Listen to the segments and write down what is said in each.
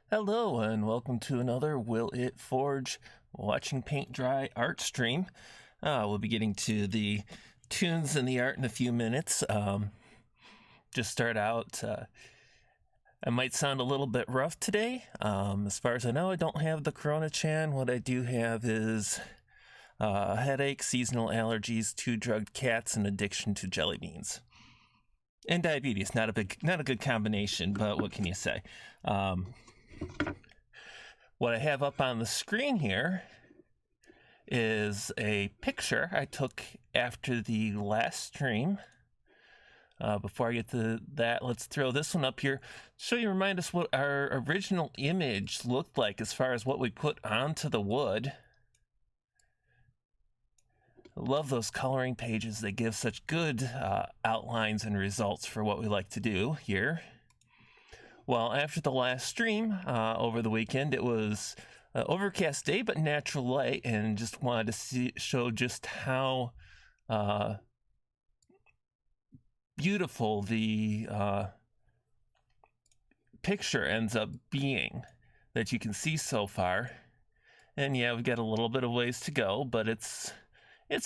Hello and welcome to another Will It Forge watching paint dry art stream. We'll be getting to the tunes and the art in a few minutes. Just start out, I might sound a little bit rough today. As far as I know, I don't have the Corona-chan. What I do have is headache, seasonal allergies, 2 drugged cats, and addiction to jelly beans. And diabetes. Not a good combination, but what can you say? What I have up on the screen here is a picture I took after the last stream. Before I get to that, let's throw this one up here. Remind us what our original image looked like as far as what we put onto the wood. I love those coloring pages. They give such good outlines and results for what we like to do here. Well, after the last stream over the weekend, it was an overcast day but natural light, and just wanted to show just how beautiful the picture ends up being that you can see so far. And yeah, we've got a little bit of ways to go, but it's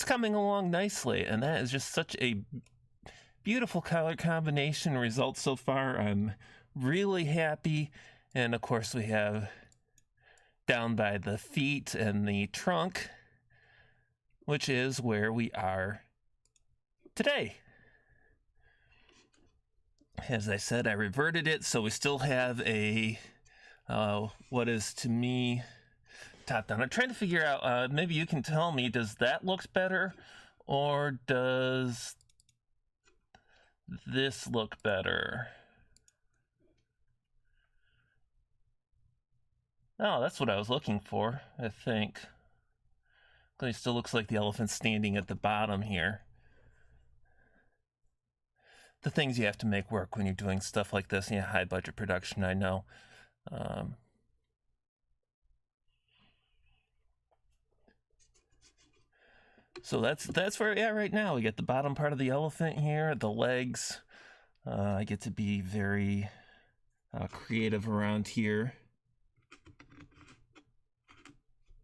coming along nicely, and that is just such a beautiful color combination result so far. I'm really happy. And of course we have down by the feet and the trunk, which is where we are today. As I said, I reverted it, so we still have a what is to me top down. I'm trying to figure out, maybe you can tell me, does that look better or does this look better? Oh, that's what I was looking for, I think. It still looks like the elephant's standing at the bottom here. The things you have to make work when you're doing stuff like this, high budget production, I know. So that's where we're at right now. We get the bottom part of the elephant here, the legs. I get to be very creative around here.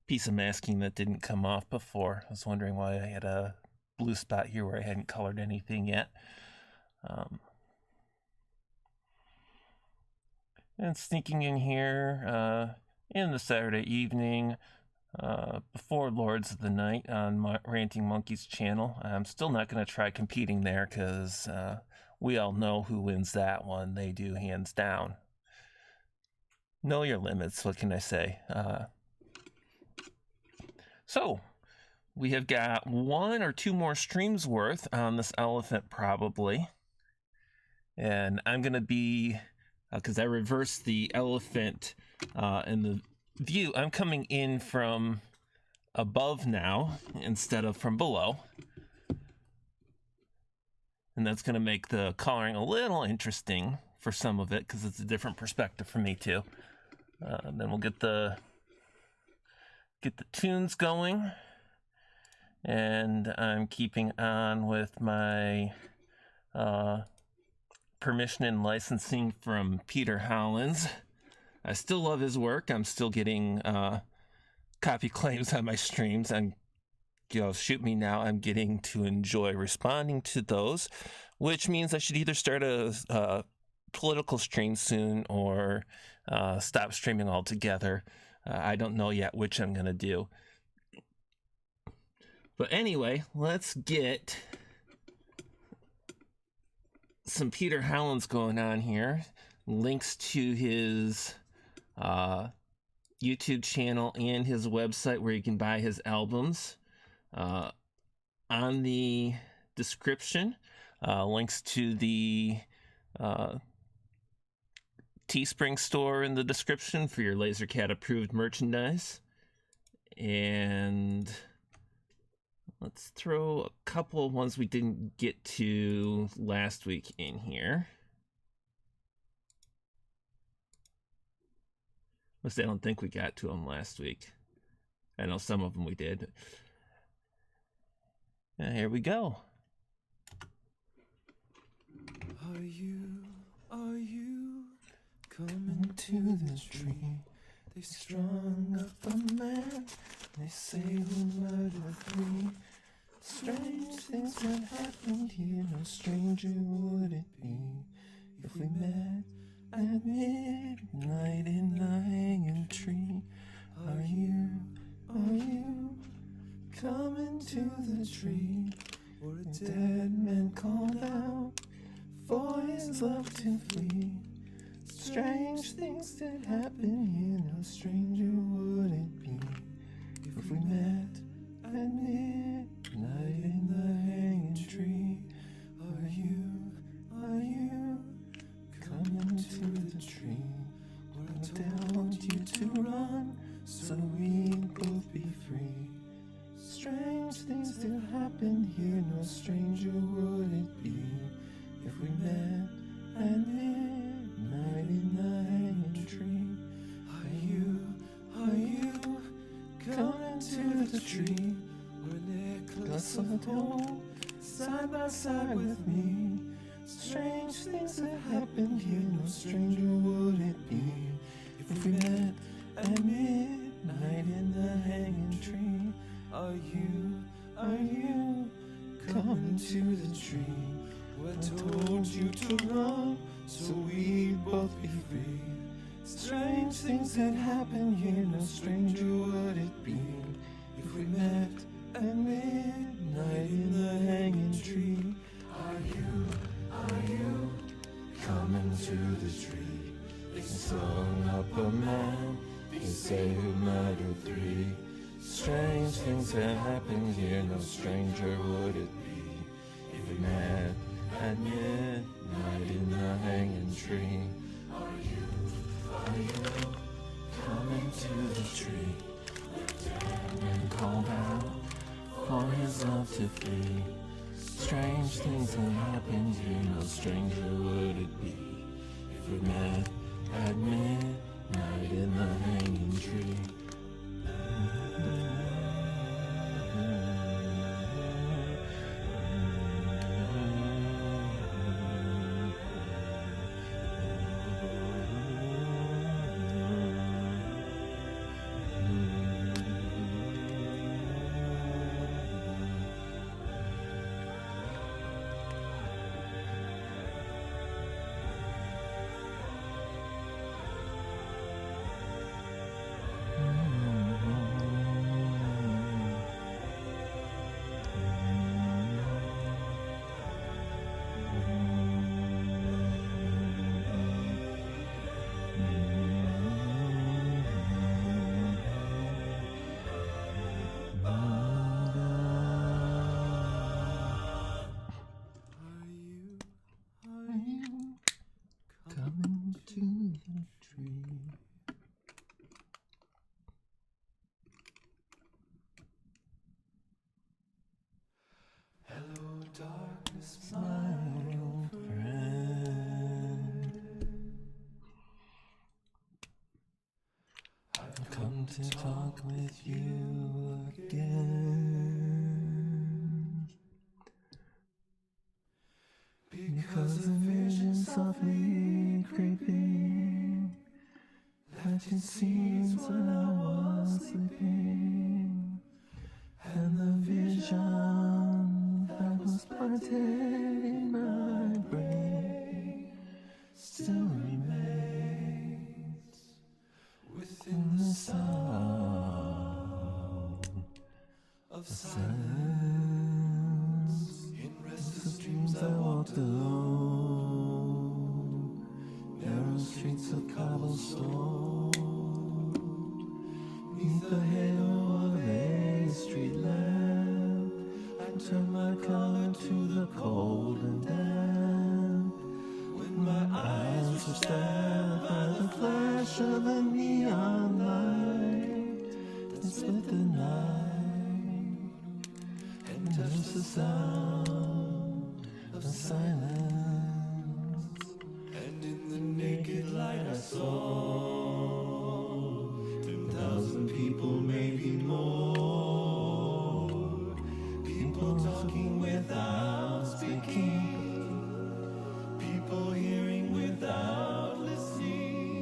Piece of masking that didn't come off before. I was wondering why I had a blue spot here where I hadn't colored anything yet. And sneaking in here in the Saturday evening before Lords of the Night on Ranting Monkey's channel. I'm still not going to try competing there because we all know who wins that one. They do, hands down. Know your limits, what can I say? So, we have got 1 or 2 more streams worth on this elephant probably. And I'm going to be, because I reversed the elephant in the view, I'm coming in from above now instead of from below. And that's going to make the coloring a little interesting for some of it because it's a different perspective for me too. Then we'll get the tunes going, and I'm keeping on with my permission and licensing from Peter Hollins. I still love his work. I'm still getting copy claims on my streams, and shoot me now. I'm getting to enjoy responding to those, which means I should either start a political stream soon or stop streaming altogether. I don't know yet which I'm going to do. But anyway, let's get some Peter Hollins going on here. Links to his YouTube channel and his website where you can buy his albums on the description. Links to the Teespring store in the description for your LaserCat approved merchandise. And let's throw a couple of ones we didn't get to last week in here. At least I don't think we got to them last week. I know some of them we did. And here we go. Are you Coming to the tree, they strung up a man. They say we'll murder three. Strange things that happened here, no stranger would it be if we met at midnight in the hanging tree. Are you coming to the tree where a dead man called out for his love to flee? Strange things that happen here, no stranger would it be if we met at midnight in the hanging tree. Are you coming to the tree where I told you to run so we'd both be free? Strange things that happen here, no stranger would it be if we met at midnight in the hanging tree. Are you coming to the tree where Nicholas went home side by side with me? Strange things that happen here, no stranger would it be if we met at midnight in the hanging tree. Are you coming to the tree where I told you to run so we'd both be free? Strange things that happen here, no stranger would it be if we met at midnight in the hanging tree. Are you coming to the tree? They slung up a man, they say who murdered three. Strange things that happen here, no stranger would it be if we met at midnight in the hanging tree. Are you coming to the tree and called out for his love to flee? Strange things that happen here, no stranger would it be if we met at midnight in the hanging tree. Coming to the tree. Hello, darkness, my old friend. I've come to talk with you again, because a vision softly creeping that you seen when I was sleeping, and the vision that was planted in my brain still remains within the sound of silence. In restless dreams I walked alone, narrow streets of cobblestone, neath the halo of a street lamp, I turned my collar to the cold and damp. When my eyes were stabbed by the flash of a neon light that split the night, and just the sound of silence, and in the naked light I saw 10,000 people, maybe more, people talking without speaking, people hearing without listening,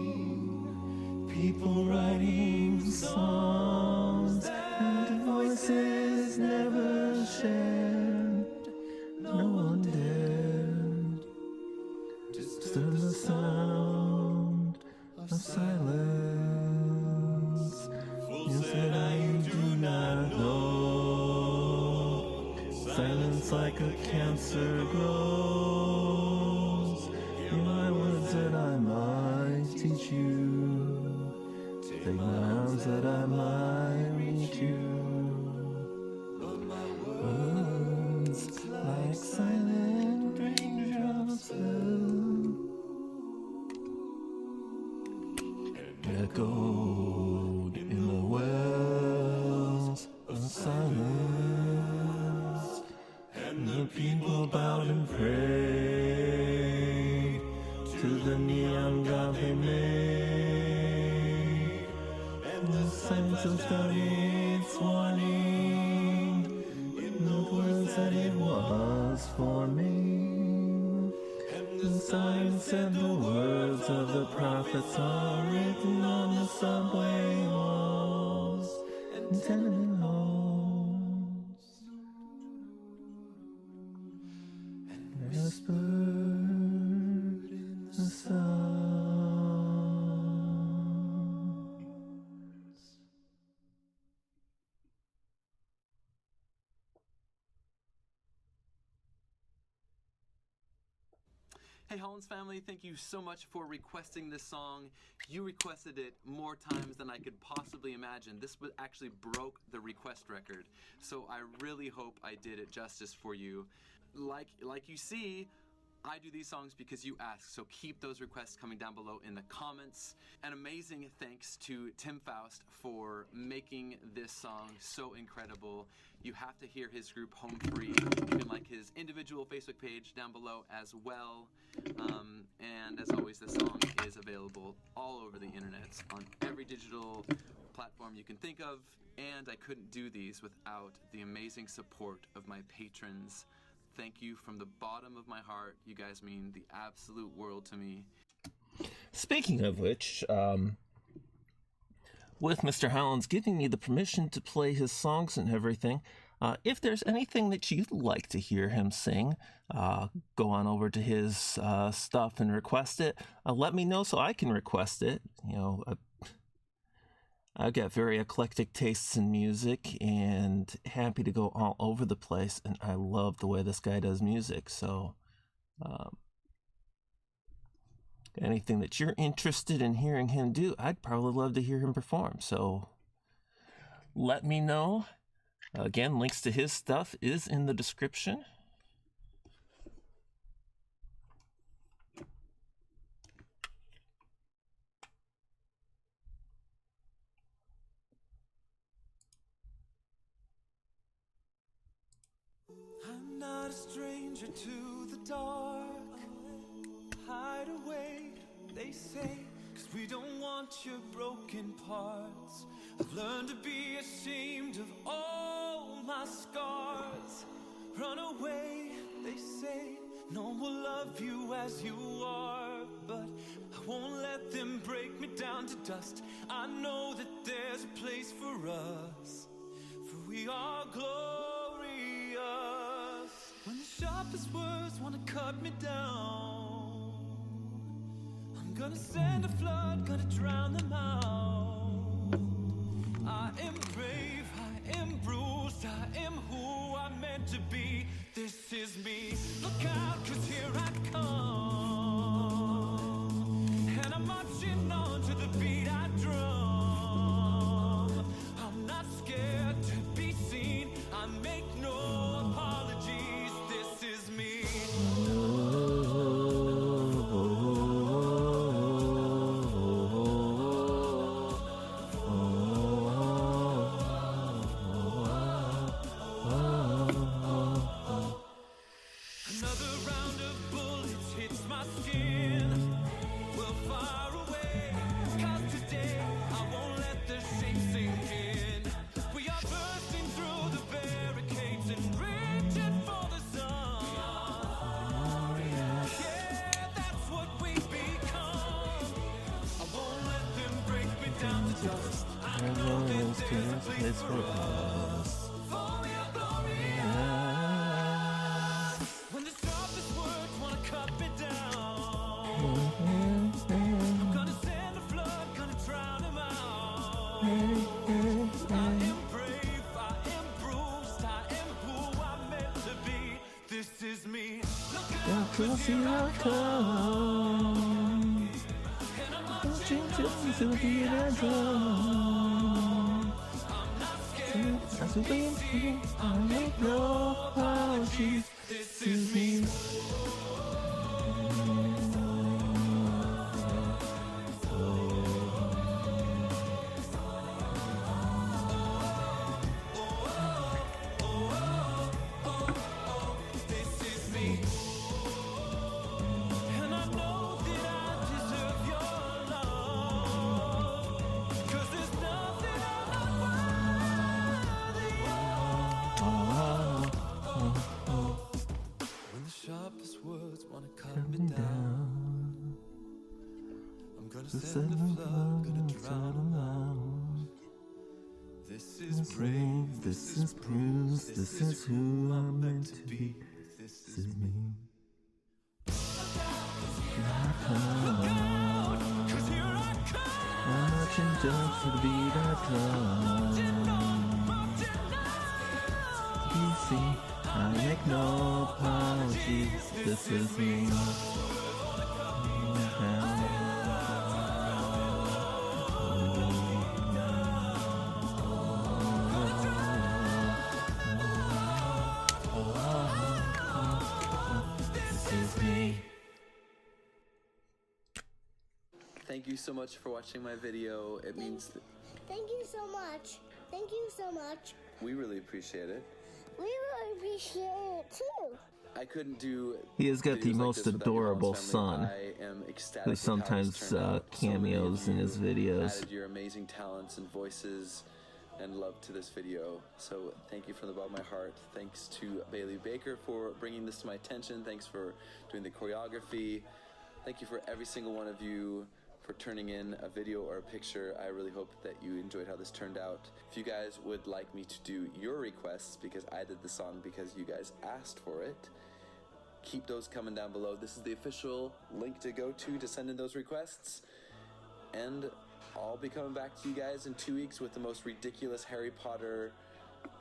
just like a cancer grows. In my words that I might teach you, take my arms that I might reach you. Words like silent raindrops echoed in the wells of silence, and the people bowed and prayed to the neon god they made, and the signs of started its warning in the words that it was forming. The signs said the words of the prophets are written on the subway walls and tenement halls, and whispered in the sun. Hey Hollins family, thank you so much for requesting this song. You requested it more times than I could possibly imagine. This actually broke the request record, so I really hope I did it justice for you. Like you see, I do these songs because you ask, so keep those requests coming down below in the comments. An amazing thanks to Tim Faust for making this song so incredible. You have to hear his group Home Free. You can like his individual Facebook page down below as well. And as always, this song is available all over the internet, on every digital platform you can think of. And I couldn't do these without the amazing support of my patrons. Thank you from the bottom of my heart. You guys mean the absolute world to me. Speaking of which, with Mr. Hollins giving me the permission to play his songs and everything, if there's anything that you'd like to hear him sing, go on over to his stuff and request it. Let me know so I can request it. You know, I've got very eclectic tastes in music and happy to go all over the place, and I love the way this guy does music. So anything that you're interested in hearing him do, I'd probably love to hear him perform. So let me know. Again, links to his stuff is in the description. I'm not a stranger to the dark. Hide away, they say, 'cause we don't want your broken parts. I've learned to be ashamed of all my scars. Run away, they say, no one will love you as you are. But I won't let them break me down to dust. I know that there's a place for us, for we are glorious. When the sharpest words want to cut me down, I'm gonna send a flood, gonna drown them out. I am brave, I am bruised, I am who I'm meant to be. This is me. Look out, 'cause here I come, and I'm marching on to the beat I drum. I'm not scared to be seen, I make no apologies. This is me. Another round of bullets hits my skin. We'll fire away, 'cause today I won't let the shame sink in. We are bursting through the barricades and reaching for the sun. Yeah, that's what we become. I won't let them break me down to dust. I know that there's a place for us, for we are glorious. When the sharpest words wanna cut me down, I'm gonna send a flood, gonna drown them out. I am brave, I am bruised, I am who I'm meant to be. We'll see how it comes. Watching tunes will be that drum. As we lean in, I make no apologies. This is me. And I know that I deserve your love. 'Cause there's nothing I'm not worthy of. When the sharpest words wanna cut me down, I'm gonna send the flood, gonna drown them out. This is brave, this is bruised, this is who I'm meant to be. This is me. Look out, 'cause here I come. I'm marching down to the beat I drum. BC, I make no apologies. This is me. This is me. Thank you so much for watching my video. It means Thank you so much. Thank you so much. we really appreciate it. We really appreciate it too. I couldn't do. He has got the videos like most this without your adorable Holmes son, family. I am ecstatic who with how sometimes this turned out. So many of cameos in you his videos. Added your amazing talents and voices and love to this video. So thank you from the bottom of my heart. Thanks to Bailey Baker for bringing this to my attention. Thanks for doing the choreography. Thank you for every single one of you for turning in a video or a picture. I really hope that you enjoyed how this turned out. If you guys would like me to do your requests, because I did the song because you guys asked for it, keep those coming down below. This is the official link to go to send in those requests. And I'll be coming back to you guys in 2 weeks with the most ridiculous Harry Potter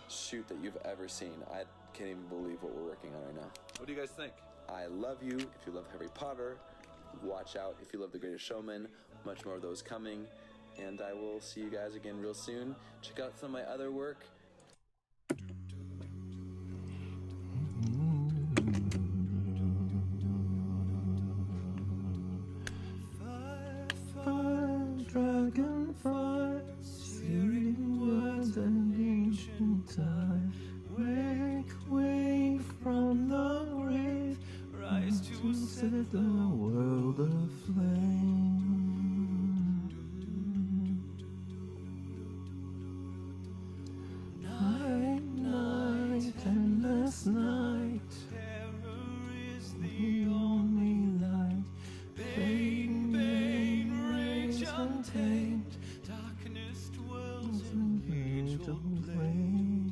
shoot that you've ever seen. I can't even believe what we're working on right now. What do you guys think? I love you. If you love Harry Potter, watch out. If you love The Greatest Showman, much more of those coming. And I will see you guys again real soon. Check out some of my other work. Dragonfly, searing words and ancient time. Wake from the grave, Rise to set the world aflame. Night, endless night. terror is The only light. Bane, rage untamed. Darkness dwells in angel flame.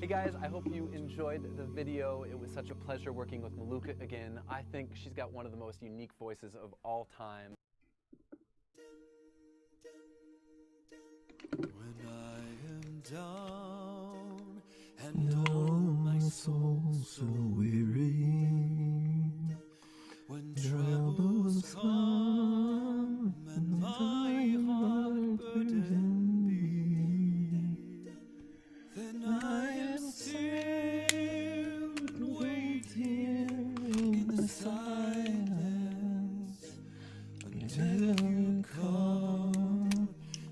Hey guys, I hope you enjoyed the video. It was such a pleasure working with Maluka again. I think she's got one of the most unique voices of all time. When I am down and oh my soul so weary, when troubles come and my heart burden be, then I am still waiting in the silence until you come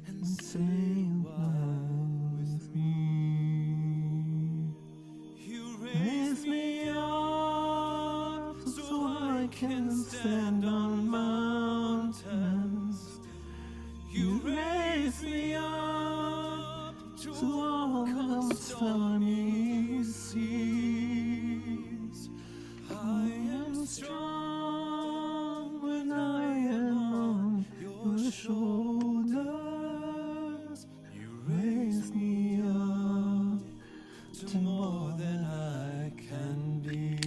and say one with me. You raise me up so I can stand on mountains. You raise me up to walk on stormy seas. I am strong when I am on your shoulders. You raise me up to more than I can be.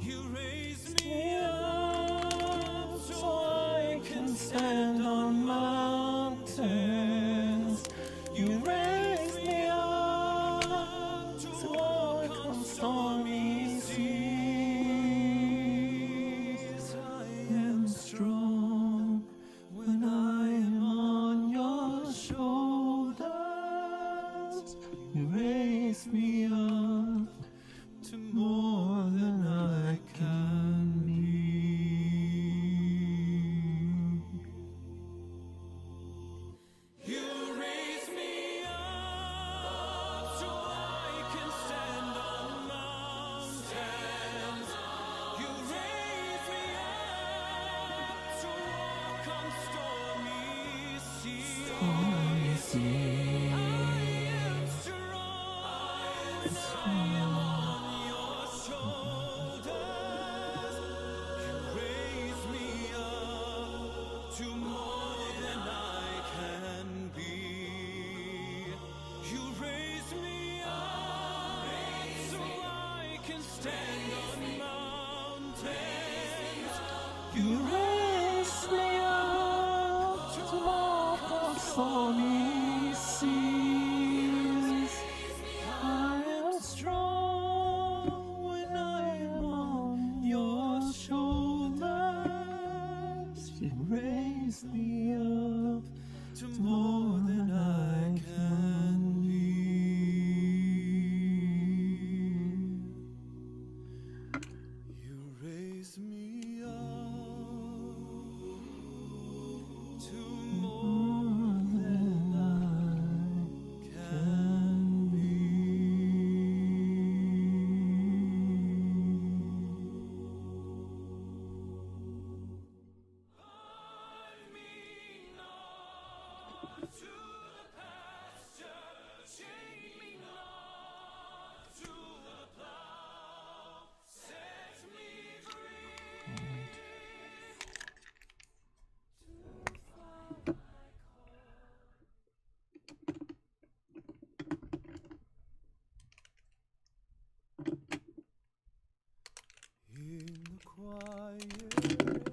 You raise me up so I can stand on mountains. You raise me up to walk on stormy seas. I am strong when I am on your shoulders. You raise me up to more than I can be. You raise me up so I can stand on mountains. You raise me up to walk on stormy seas. I am strong when I am on your shoulders. You raise me up to more than I can be. You raise me up so I can stand on mountains. You raise me up to walk on stormy seas. I am strong when I am on your shoulders. You raise me up to more than I can be. You raise me up to more than I can be. Hide me not to the pasture, chain me not to the plow, set me free. In the quiet,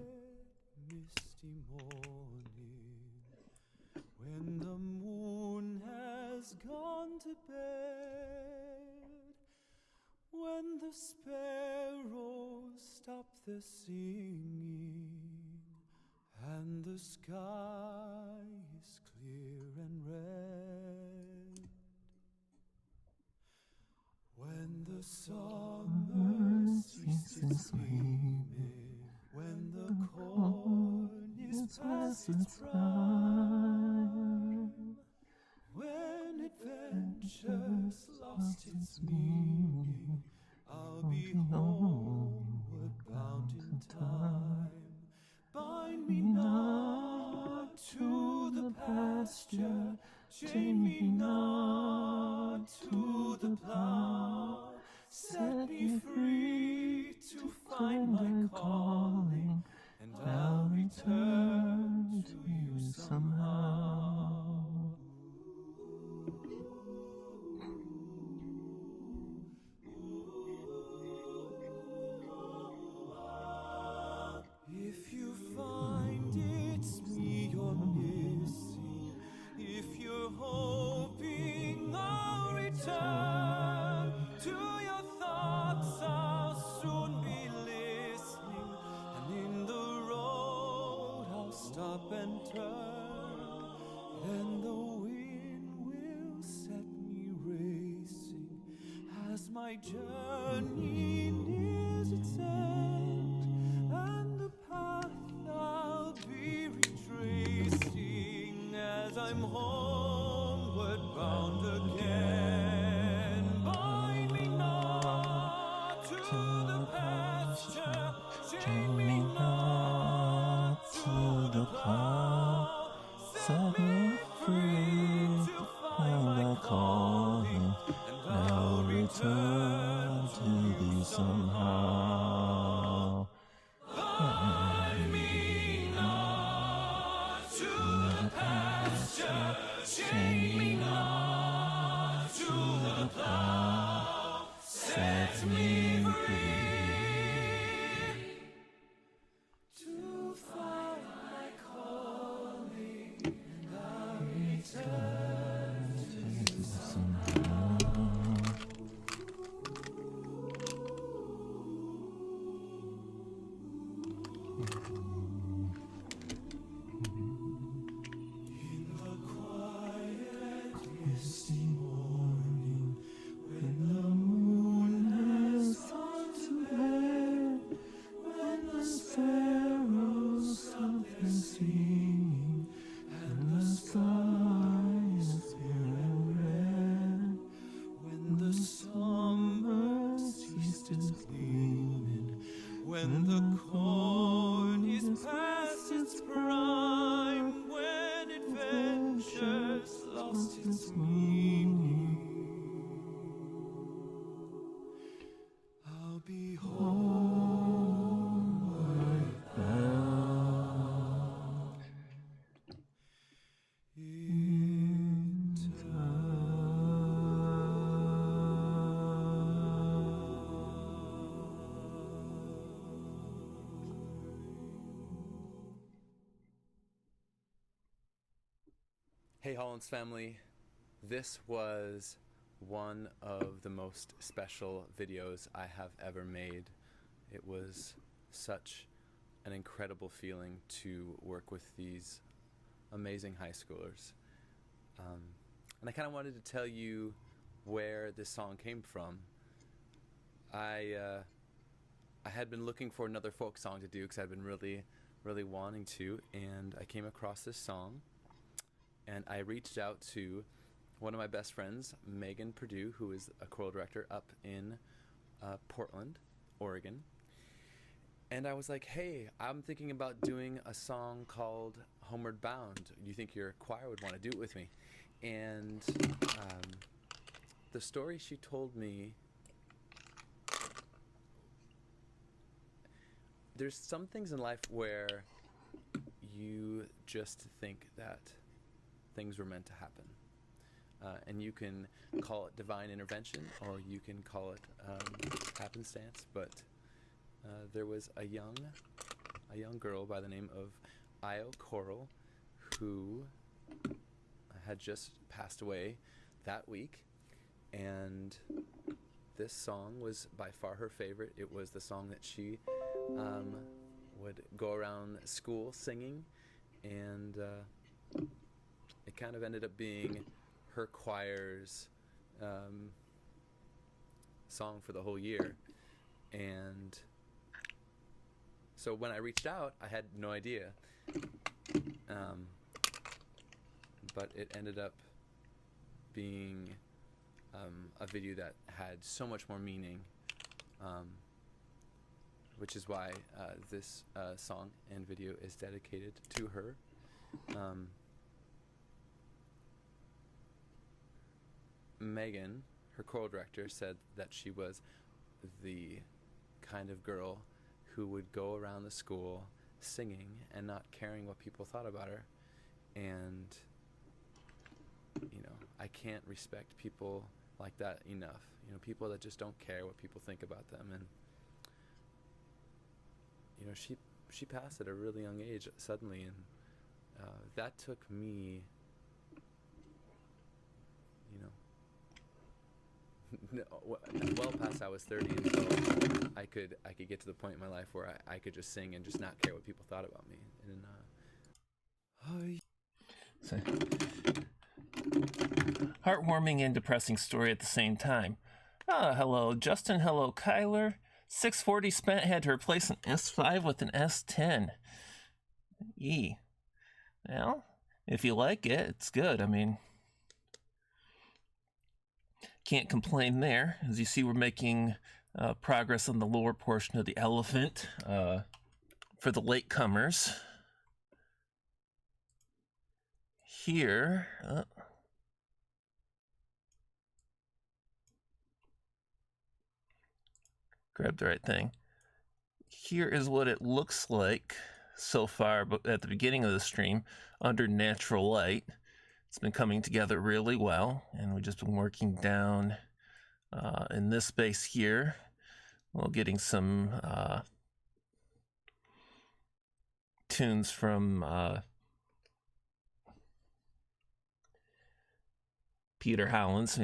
misty morning, when the moon has gone to bed, when the sparrows stop their singing, and the sky is clear and red, when the summer ceases screaming, when the corn is past its prime, pasture. Chain me not to the plow. Set me free to find my calling, and I'll return to you somehow. If you find it's me you're missing, if you're hoping I'll return to your thoughts, I'll soon be listening, and in the road I'll stop and turn, then the wind will set me racing as my journey nears its end, and the path I'll be retracing as I'm homeward bound again. Bind me not to the pasture, chain me not to the plow. Set me free to find my calling, and I'll return to thee somehow. Bind me not to the pasture, chain me not to the plow. Set me free to find my calling, and I'll return to thee somehow. In the quiet, misty morning, when the moon has gone to bed, when the sparrows stop their singing, and the sky is clear and red, when the summer east is gleaming, when the corn is past its prime, when adventure's lost its meaning, I'll be homeward bound in Hey Hollins family, this was one of the most special videos I have ever made. It was such an incredible feeling to work with these amazing high schoolers. And I kind of wanted to tell you where this song came from. I had been looking for another folk song to do because I've been really wanting to, and I came across this song. And I reached out to one of my best friends, Megan Perdue, who is a choral director up in Portland, Oregon. And I was like, hey, I'm thinking about doing a song called Homeward Bound. Do you think your choir would want to do it with me? And the story she told me, there's some things in life where you just think that things were meant to happen. And you can call it divine intervention, or you can call it happenstance, but there was a young girl by the name of Io Coral who had just passed away that week, and this song was by far her favorite. It was the song that she would go around school singing, and it kind of ended up being her choir's song for the whole year. And so when I reached out, I had no idea, but it ended up being a video that had so much more meaning, which is why this song and video is dedicated to her. Megan, her choral director, said that she was the kind of girl who would go around the school singing and not caring what people thought about her. And, you know, I can't respect people like that enough. You know, people that just don't care what people think about them. And, you know, she passed at a really young age suddenly, and that took me, you know, well past I was 30 until I could get to the point in my life where I could just sing and just not care what people thought about me. And So, heartwarming and depressing story at the same time. Hello Justin, hello Kyler. 640 spent, had to replace an S5 with an S10. Well, if you like it, it's good. I mean, can't complain there. As you see, we're making progress on the lower portion of the elephant for the latecomers. Here, grab the right thing. Here is what it looks like so far, but at the beginning of the stream, under natural light. It's been coming together really well, and we've just been working down in this space here, while getting some tunes from Peter Hollins.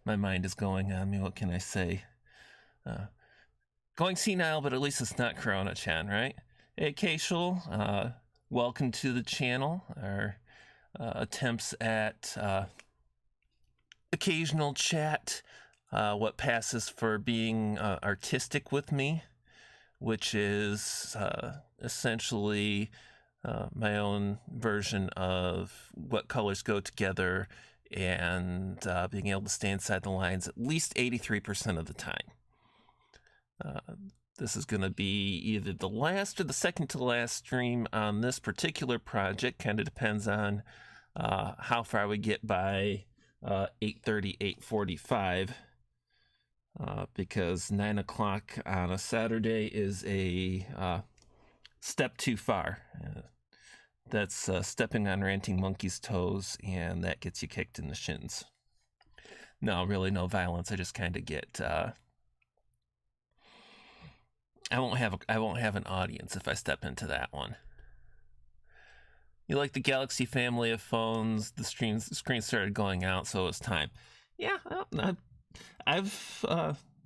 My mind is going on me. What can I say? Going senile, but at least it's not Corona-chan, right? Hey, Keishul, welcome to the channel. Our attempts at occasional chat, what passes for being artistic with me, which is essentially my own version of what colors go together and being able to stay inside the lines at least 83% of the time. This is going to be either the last or the second to last stream on this particular project. Kind of depends on how far we get by 8:30, 8:45, because 9 o'clock on a Saturday is a step too far. That's stepping on Ranting Monkey's toes, and that gets you kicked in the shins. No, really no violence. I just kind of get... I won't have an audience if I step into that one. You like the Galaxy family of phones? The screen started going out, so it's time. Yeah, I've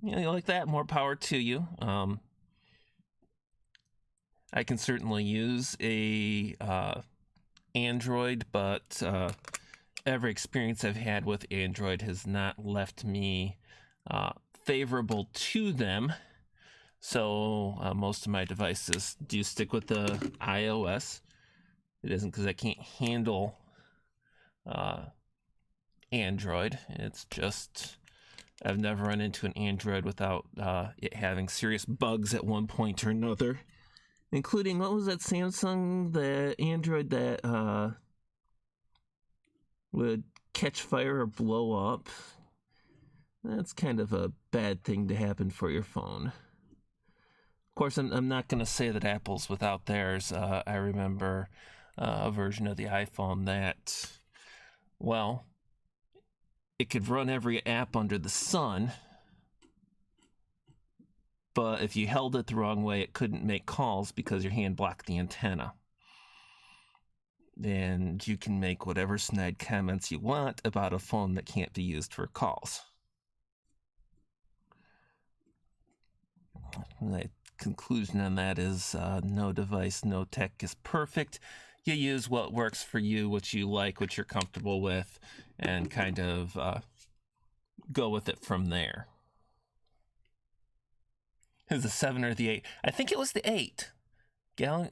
you like that. More power to you. I can certainly use a Android, but every experience I've had with Android has not left me favorable to them. So most of my devices do stick with the iOS. It isn't because I can't handle Android. It's just I've never run into an Android without it having serious bugs at one point or another. Including, what was that Samsung, the Android that would catch fire or blow up? That's kind of a bad thing to happen for your phone. Of course, I'm not going to say that Apple's without theirs. I remember a version of the iPhone that, well, it could run every app under the sun, but if you held it the wrong way, it couldn't make calls because your hand blocked the antenna. And you can make whatever snide comments you want about a phone that can't be used for calls. My conclusion on that is no device, no tech is perfect. You use what works for you, what you like, what you're comfortable with, and kind of go with it from there. Is the 7 or the 8? I think it was the 8. Well,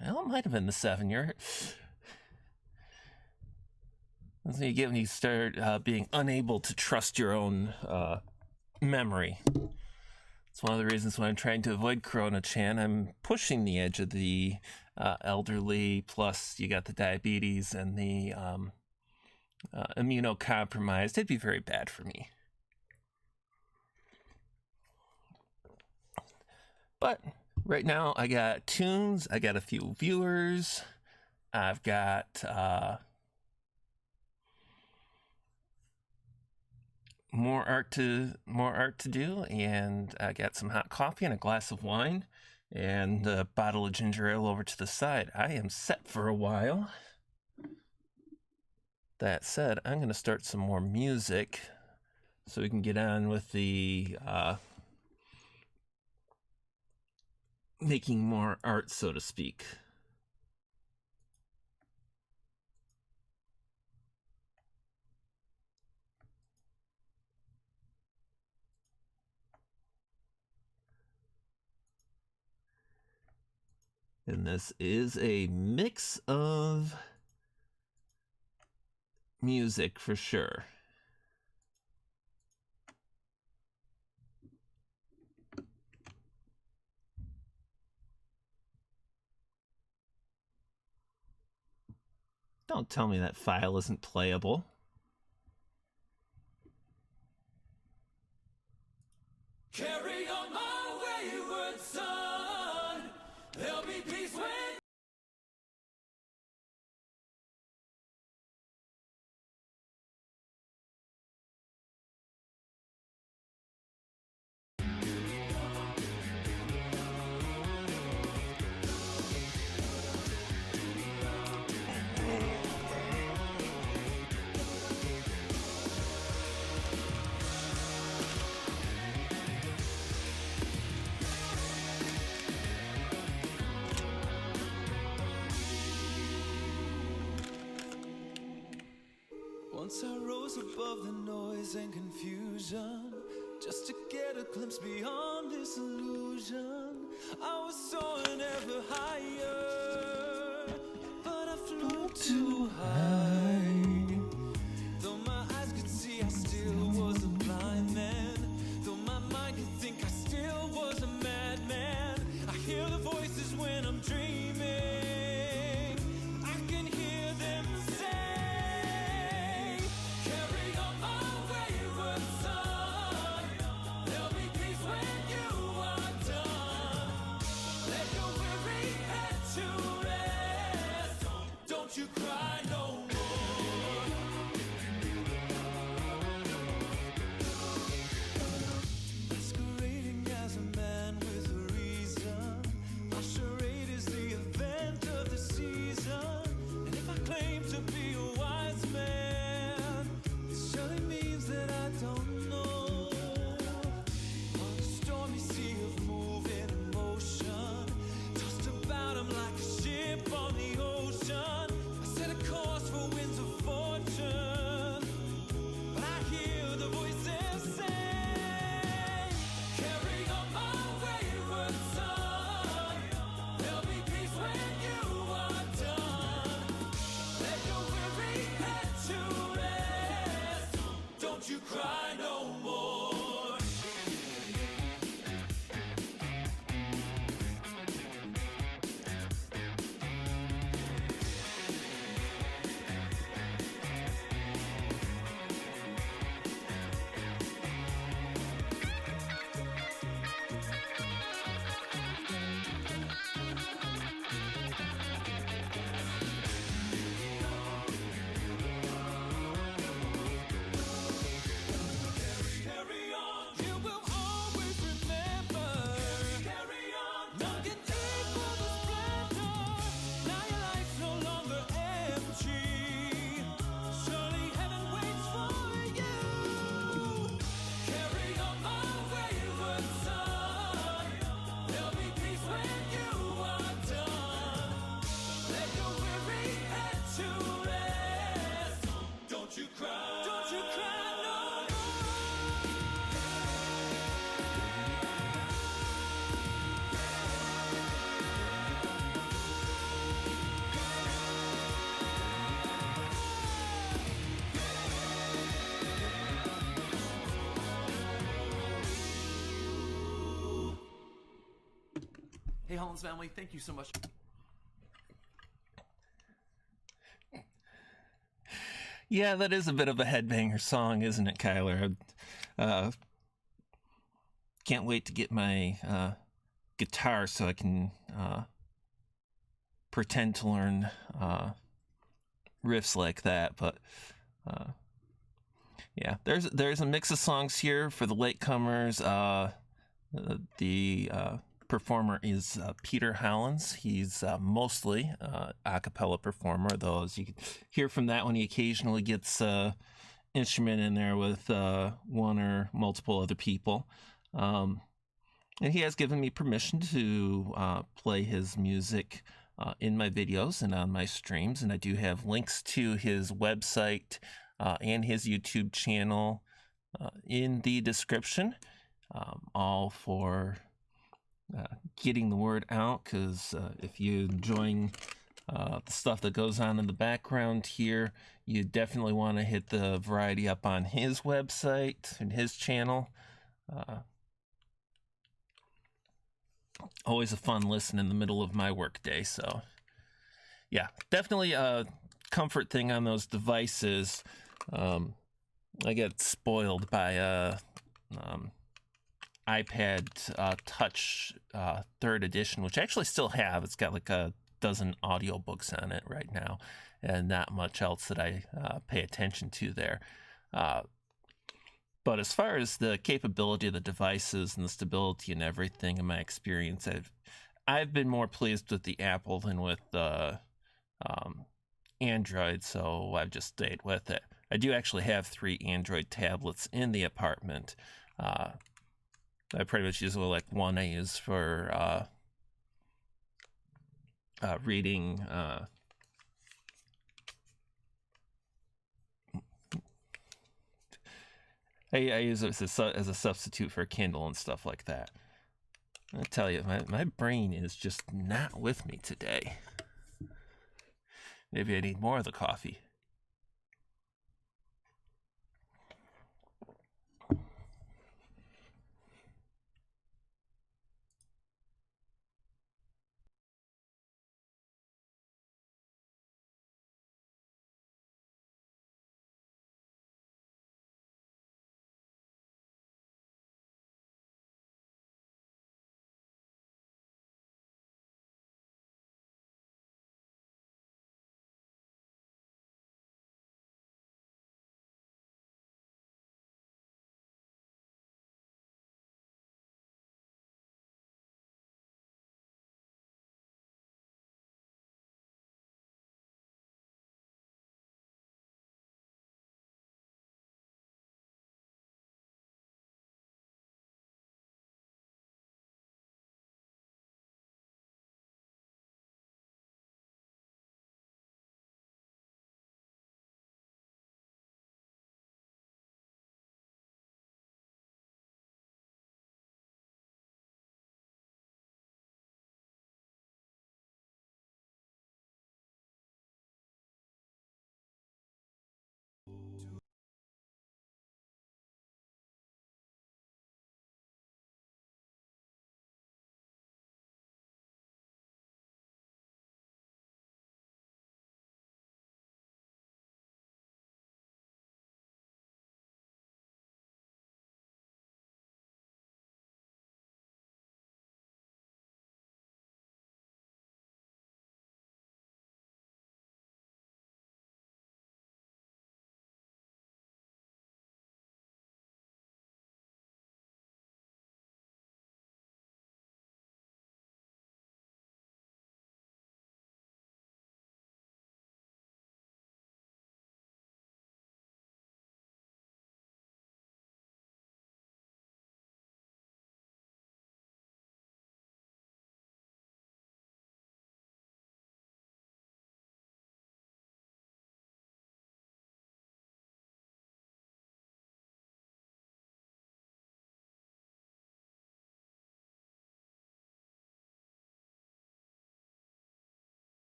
it might have been the 7. That's what you get when you start being unable to trust your own memory. It's one of the reasons why I'm trying to avoid Corona-chan. I'm pushing the edge of the elderly, plus you got the diabetes and the immunocompromised. It'd be very bad for me. But right now I got tunes, I got a few viewers, I've got more art to do, and I got some hot coffee and a glass of wine and a bottle of ginger ale over to the side. I am set for a while. That said, I'm going to start some more music so we can get on with the making more art, so to speak. And this is a mix of music for sure. Don't tell me that file isn't playable. Carry on my wayward son. There'll be peace when once I rose above the noise and confusion, just to get a glimpse beyond this illusion. I was soaring ever higher, but I flew too high. Though my eyes could see, I still was a blind man. Though my mind could think, I still was a madman. I hear the voices when I'm dreaming. I can hear them say, carry on my wayward son. There'll be peace when you are done. Let your weary head to rest. Don't you cry no more. Masquerading as a man with a reason. My charade is the event of the season. And if I claim to be a wise man, it surely means that I don't know. On a stormy sea of moving emotion, tossed about him like a ship on the ocean. I set a course for winds of fortune, but I hear the voices say, carry on my wayward son. There'll be peace when you are done. Let your weary head to rest. Don't you cry no more. Carry on, you will always remember. Carry on, none can take all the splendor. Now your life's no longer empty. Surely heaven waits for you. Carry on my wayward son. There'll be peace when you are done. Let your weary head to rest. Don't you cry. Don't you cry no more. Hey, Hollins family, thank you so much. Yeah, that is a bit of a headbanger song, isn't it, Kyler? Can't wait to get my guitar so I can pretend to learn riffs like that. But yeah, there's a mix of songs here for the latecomers. The performer is Peter Hollins. He's mostly a cappella performer, though as you can hear from that one, he occasionally gets instrument in there with one or multiple other people. And he has given me permission to play his music in my videos and on my streams. And I do have links to his website and his YouTube channel in the description, all for getting the word out. Because if you're enjoying the stuff that goes on in the background here, you definitely want to hit the variety up on his website and his channel. Always a fun listen in the middle of my workday. So yeah, definitely a comfort thing on those devices. I get spoiled by iPad Touch 3rd edition, which I actually still have. It's got like a dozen audiobooks on it right now, and not much else that I pay attention to there. But as far as the capability of the devices and the stability and everything, in my experience, I've been more pleased with the Apple than with the Android, so I've just stayed with it. I do actually have 3 Android tablets in the apartment. I pretty much use like one I use for reading. I use it as a substitute for Kindle and stuff like that. I tell you, my brain is just not with me today. Maybe I need more of the coffee.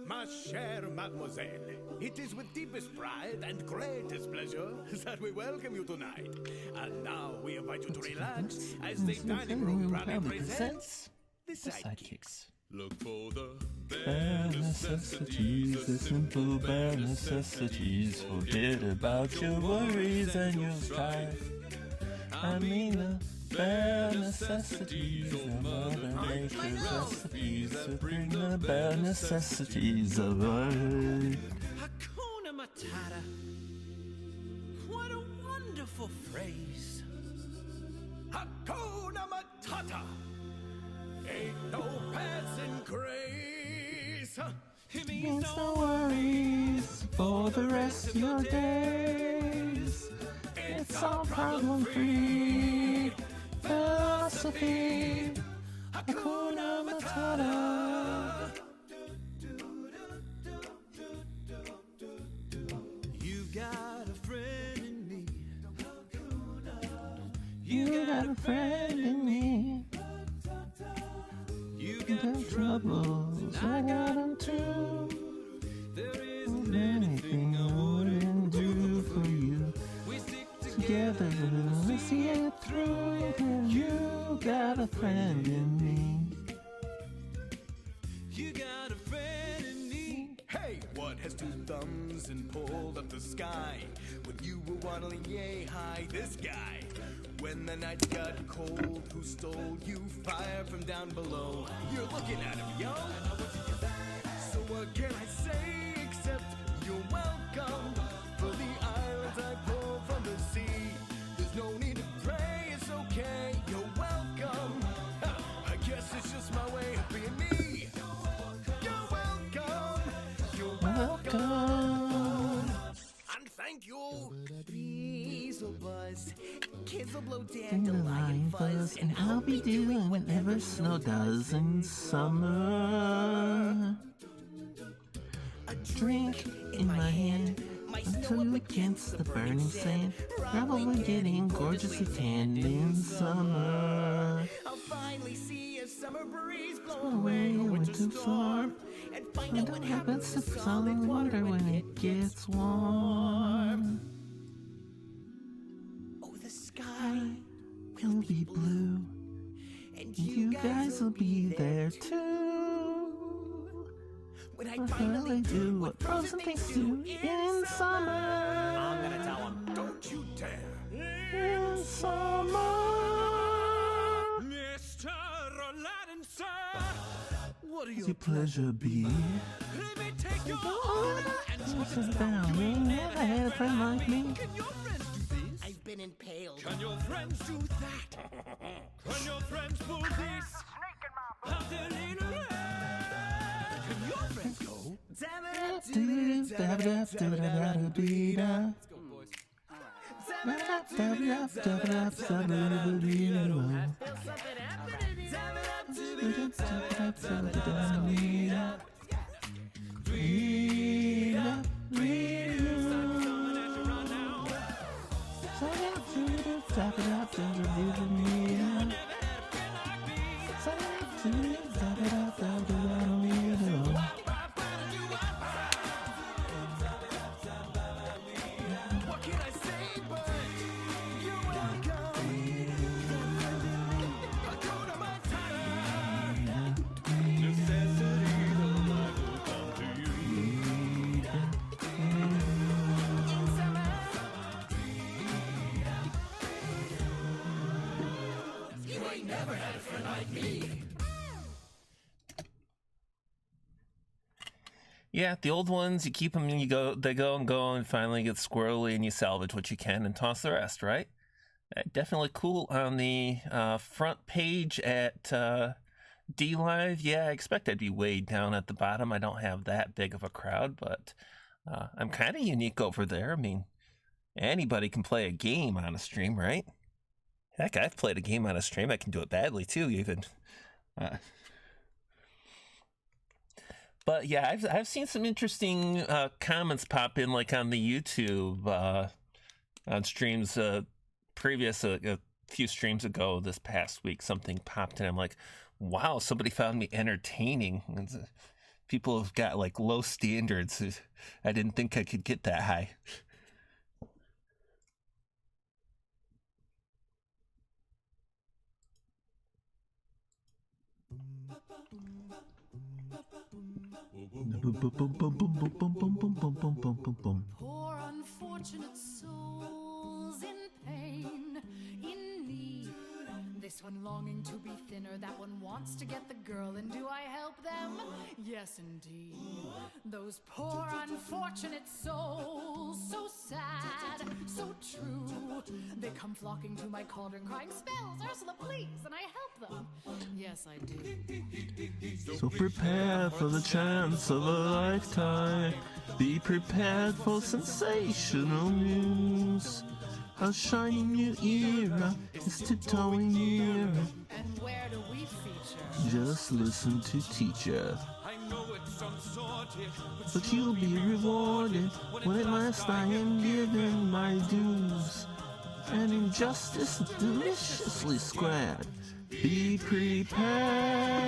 Ma chère mademoiselle, it is with deepest pride and greatest pleasure that we welcome you tonight. And now we invite you to relax as the dining room proudly presents the sidekicks. Look for the Bare necessities, the simple bare necessities. Forget about your worries and your strife. I mean the bare necessities of Mother Nature's recipes to bring the bare necessities of life. Hakuna Matata. What a wonderful phrase. Hakuna Matata. Ain't no passing craze. It Means no worries for the rest of your days. It's all problem-free philosophy. Hakuna Matata. You got a friend in me. You got a friend in me. You The got troubles, I got them too. There isn't Anything I wouldn't do for you. we stick Together we'll see it through. You got a friend in me. You got a friend in me. Hey, what has two thumbs and pulled up the sky? When you were waddling yay high, this guy. When the nights got cold, who stole you fire from down below? You're looking at him, yo. So what can I say except you're welcome? For the islands I pull from the sea, there's no need to pray, it's okay, you're welcome. Ha, I guess it's just my way of being me. You're welcome. You're welcome. And thank you. Breeze will buzz, kids will blow dandelion fuzz, and I'll be doing whatever snow does in summer. a Drink in my hand, my until against the burning sand. Probably getting gorgeously tanned in summer. I'll finally see a summer breeze blow Away away a a winter winter storm, and find out what happens to solid water when it gets warm. Oh, the sky Will be blue, and you guys will be there too. When I I finally finally do what frozen things do in summer. I'm gonna tell him, don't you dare. In summer. Mr. Aladdin, sir, what are Your your pleasure be. Let me take your arm and Sit down, you never had a friend like me. Can your friends do this? I've been impaled. Can your friends do that? Can your friends pull this? Have their little head? Can your friends go? What can I say, but you're welcome. Hakuna Matata. Necessities of life will come to you. In summer. You ain't never had a friend like me. Yeah, the old ones, you keep them and they go and finally get squirrely and you salvage what you can and toss the rest, right? Definitely cool on the front page at DLive. Yeah, I expect I'd be way down at the bottom. I don't have that big of a crowd, but I'm kind of unique over there. I mean, anybody can play a game on a stream, right? Heck, I've played a game on a stream. I can do it badly too, even. But yeah, I've seen some interesting comments pop in, like on the YouTube on streams previous a few streams ago this past week. Something popped in. I'm like, wow, somebody found me entertaining. People have got like low standards. I didn't think I could get that high. Poor unfortunate souls in pain, in need. This one longing to be thinner, that one wants to get the girl, and do I help them? Yes, indeed. Those poor unfortunate souls, so sad, so true. They come flocking to my cauldron, crying, "Spells, Ursula, please," and I help them. Yes, I do. So prepare for the chance of a lifetime. Be prepared for sensational news. A shining new era is tiptoeing nearer. And where do we feature? Just listen to teacher. I know it sounds sordid, But you'll be rewarded when at last I am given my dues. And injustice deliciously squared. Be prepared.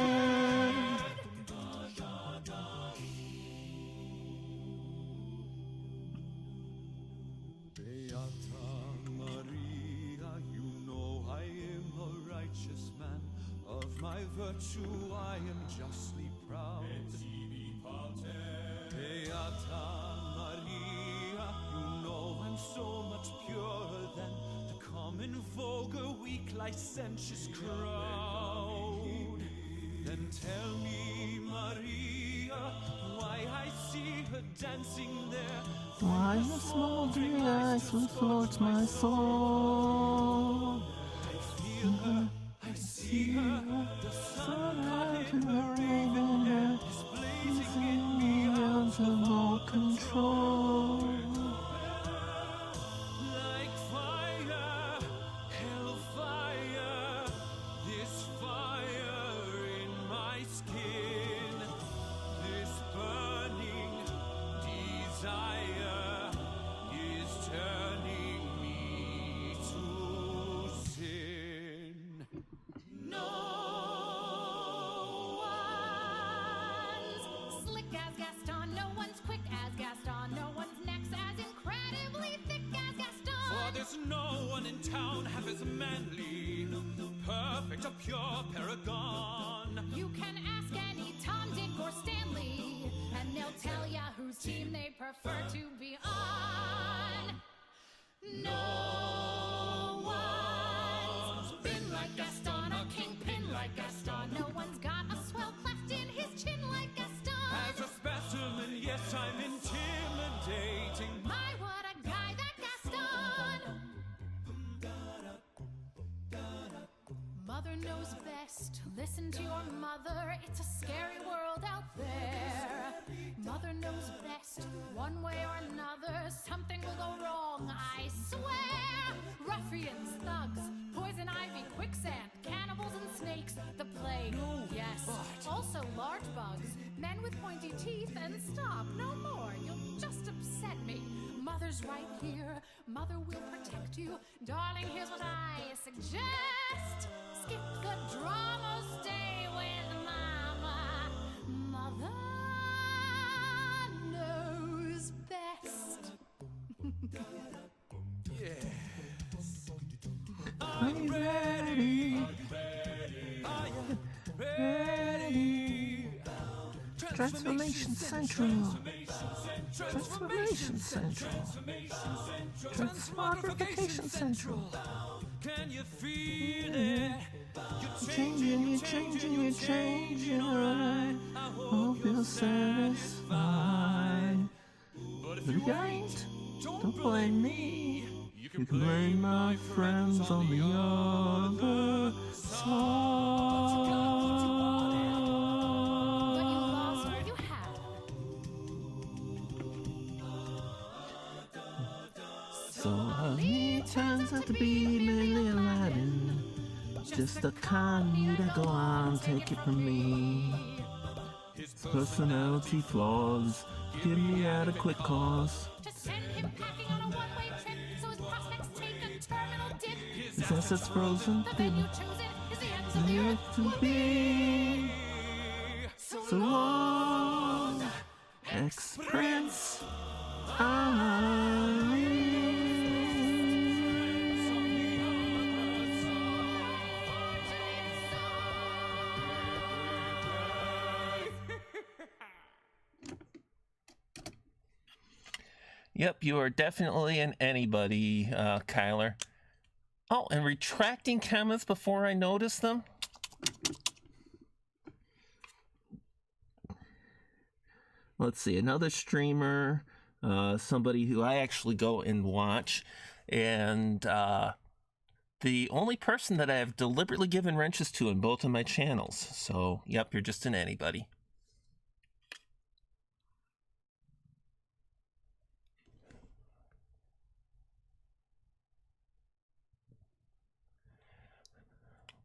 Beata Maria, you know I am a righteous man. Of my virtue I am justly proud. Beata Maria, you know I'm so much purer than the common vulgar, weak, licentious crowd. Then tell me, Maria, why I see her dancing there. Why the smoldering eyes will float my soul? I see her, the sun caught in her raven hair is blazing in me Out of all control. like fire, hellfire. This fire in my skin, this burning desire is turning me to sin. No one's slick as Gaston, no one's quick as Gaston, no one's neck's as incredibly thick as Gaston. For there's no one in town half as manly, perfect, a pure paragon. You can ask any Tom, Dick, or Stanley, and they'll tell ya whose team they prefer to be on. No one's been like Gaston, a kingpin like Gaston. No one's got a swell cleft in his chin like Gaston. As a specimen, yes, I'm intimidating. My, what a guy, that Gaston! Mother knows best. Listen to your mother. It's a scary world out there. Mother knows best. One way or another, something will go wrong, I swear. Ruffians, thugs, poison ivy, quicksand, cannibals and snakes, the plague. Yes. Also large bugs, men with pointy teeth, and stop, no more. You'll just upset me. Mother's right here. Mother will protect you. Darling, here's what I suggest. Skip the drama, stay with Mama. Mother knows best. I'm ready. Ready. Transformation Central. Transformation Central. Transmogrification Central. Can you feel it? You're Changing, you're changing, you're changing. I hope you're satisfied. But if you ain't, don't blame me. You can blame my friends on the other side. What you lost, you have. So he turns out to be mainly Aladdin. Just a con you to go on, take it from me. His personality flaws give me adequate cause. To send him packing on a one-way trip, so his prospects take a terminal dip. His assets frozen The thin. venue chosen is the ends of The the earth earth to will be. be. So long. Ex-Prince. Yep, you are definitely an anybody, Kyler. Oh, and retracting comments before I notice them? Let's see, another streamer, somebody who I actually go and watch, and the only person that I have deliberately given wrenches to in both of my channels. So, yep, you're just an anybody.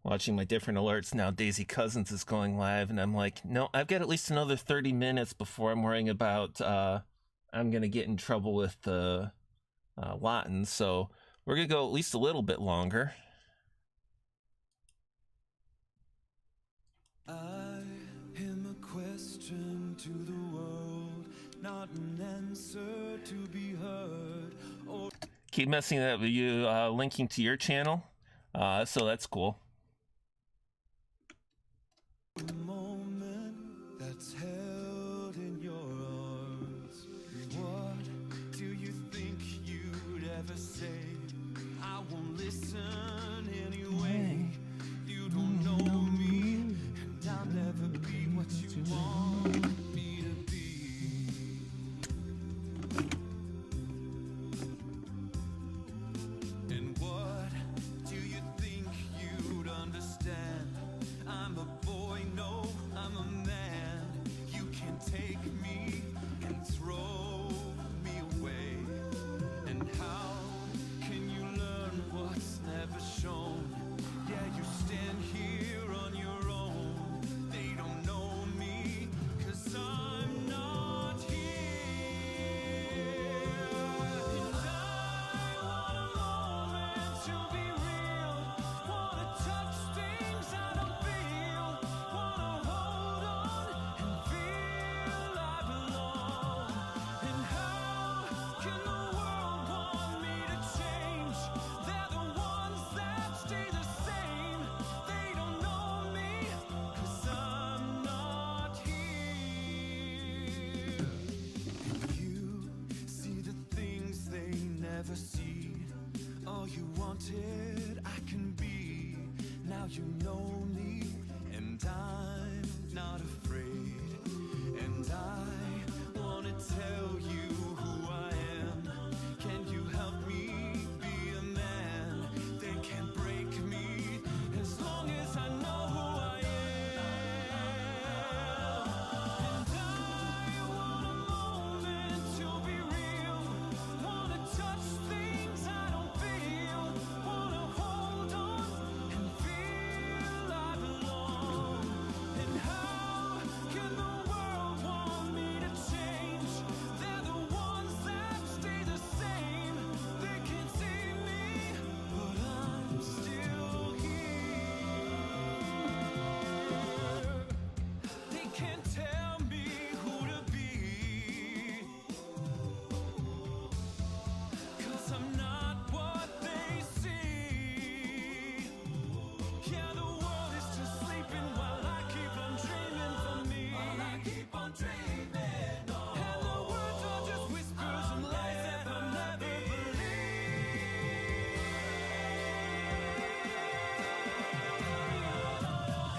Watching my different alerts now, Daisy Cousins is going live, and I'm like, no, I've got at least another 30 minutes before I'm worrying about I'm going to get in trouble with the Lawton, so we're going to go at least a little bit longer. I am a question to the world, not an answer to be heard. Or Keep messing up with you linking to your channel, so that's cool. a moment that's held in your arms. What do you think you'd ever say? I won't listen anyway. You don't know me, and I'll never be what you want me to be. And what do you think you'd understand? I'm a boy, no, I'm a man. You can take me and throw me away. And how can you learn what's never shown? Yeah, you stand here on your own. They don't know me, 'cause I'm not here. And I want a moment to be real. Wanna touch things I don't feel. Wanna hold on and feel I belong. And how can the world want me to change? They're the ones that stay the same. They don't know me, 'cause I'm not here. And you see the things they never see. All you wanted, I can be. Now you know me, and I'm not afraid. And I wanna tell you who I am. Can you help me be a man? They can't break me as long as I know who I am. And I want a moment to be real. Wanna touch things I don't feel. Wanna hold on and feel I belong. And how can the world want me to change? They're the ones that stay the same. They can't see me, but I'm still here. They can't tell me who to be, 'cause I'm not what they see. Yeah, the world is just sleeping while I keep on dreaming for me. While I keep on dreaming on. And the words are just whispers and lies that I'll never believe.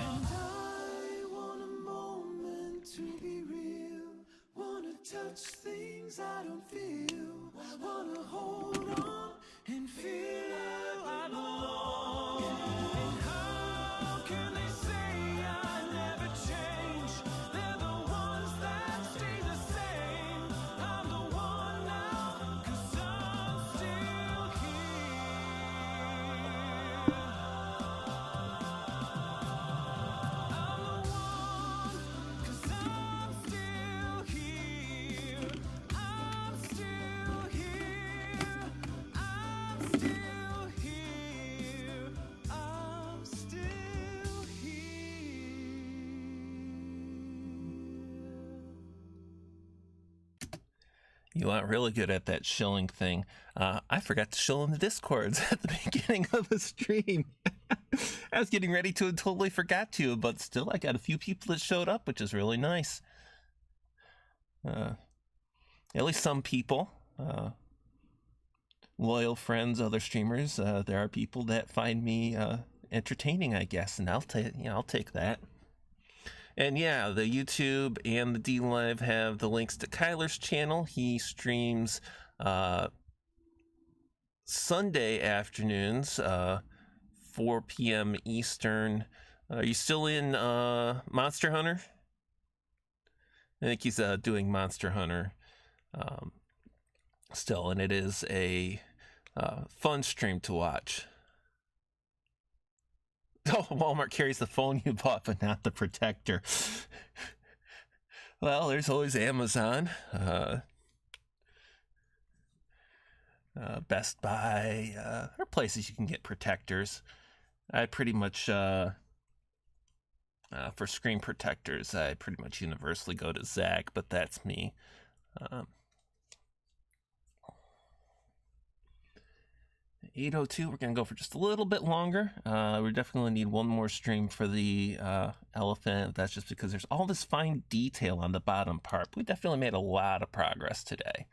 And I want a moment to be real. Wanna touch things I don't feel. Wanna hold on and feel I belong. And how can they say I never change? They're the ones that stay the same. I'm the one now, 'cause I'm still here. I'm the one, 'cause I'm still here. I'm still here. I'm still You aren't really good at that shilling thing. I forgot to shill in the Discords at the beginning of the stream. I was getting ready to and totally forgot to, but still I got a few people that showed up, which is really nice. At least some people. Loyal friends, other streamers. There are people that find me entertaining, I guess, and I'll take that. And yeah, the YouTube and the DLive have the links to Kyler's channel. He streams Sunday afternoons, 4 p.m. Eastern. Are you still in Monster Hunter? I think he's doing Monster Hunter still, and it is a fun stream to watch. Oh, Walmart carries the phone you bought, but not the protector. Well, there's always Amazon, Best Buy. There are places you can get protectors. I pretty much, for screen protectors, I pretty much universally go to Zach, but that's me. 8:02, we're going to go for just a little bit longer. We definitely need one more stream for the elephant. That's just because there's all this fine detail on the bottom part. We definitely made a lot of progress today.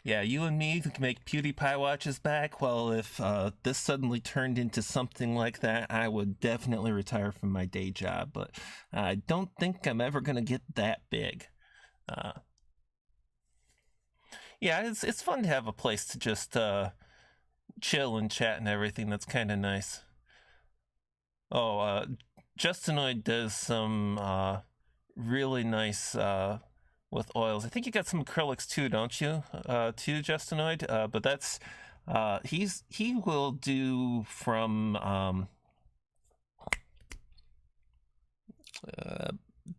Yeah, you and me can make PewDiePie watches back. Well, if this suddenly turned into something like that, I would definitely retire from my day job. But I don't think I'm ever going to get that big. Yeah, it's fun to have a place to just chill and chat and everything. That's kind of nice. Oh, Justinoid does some really nice with oils. I think you got some acrylics too, don't you? Too, Justinoid. But that's he will do from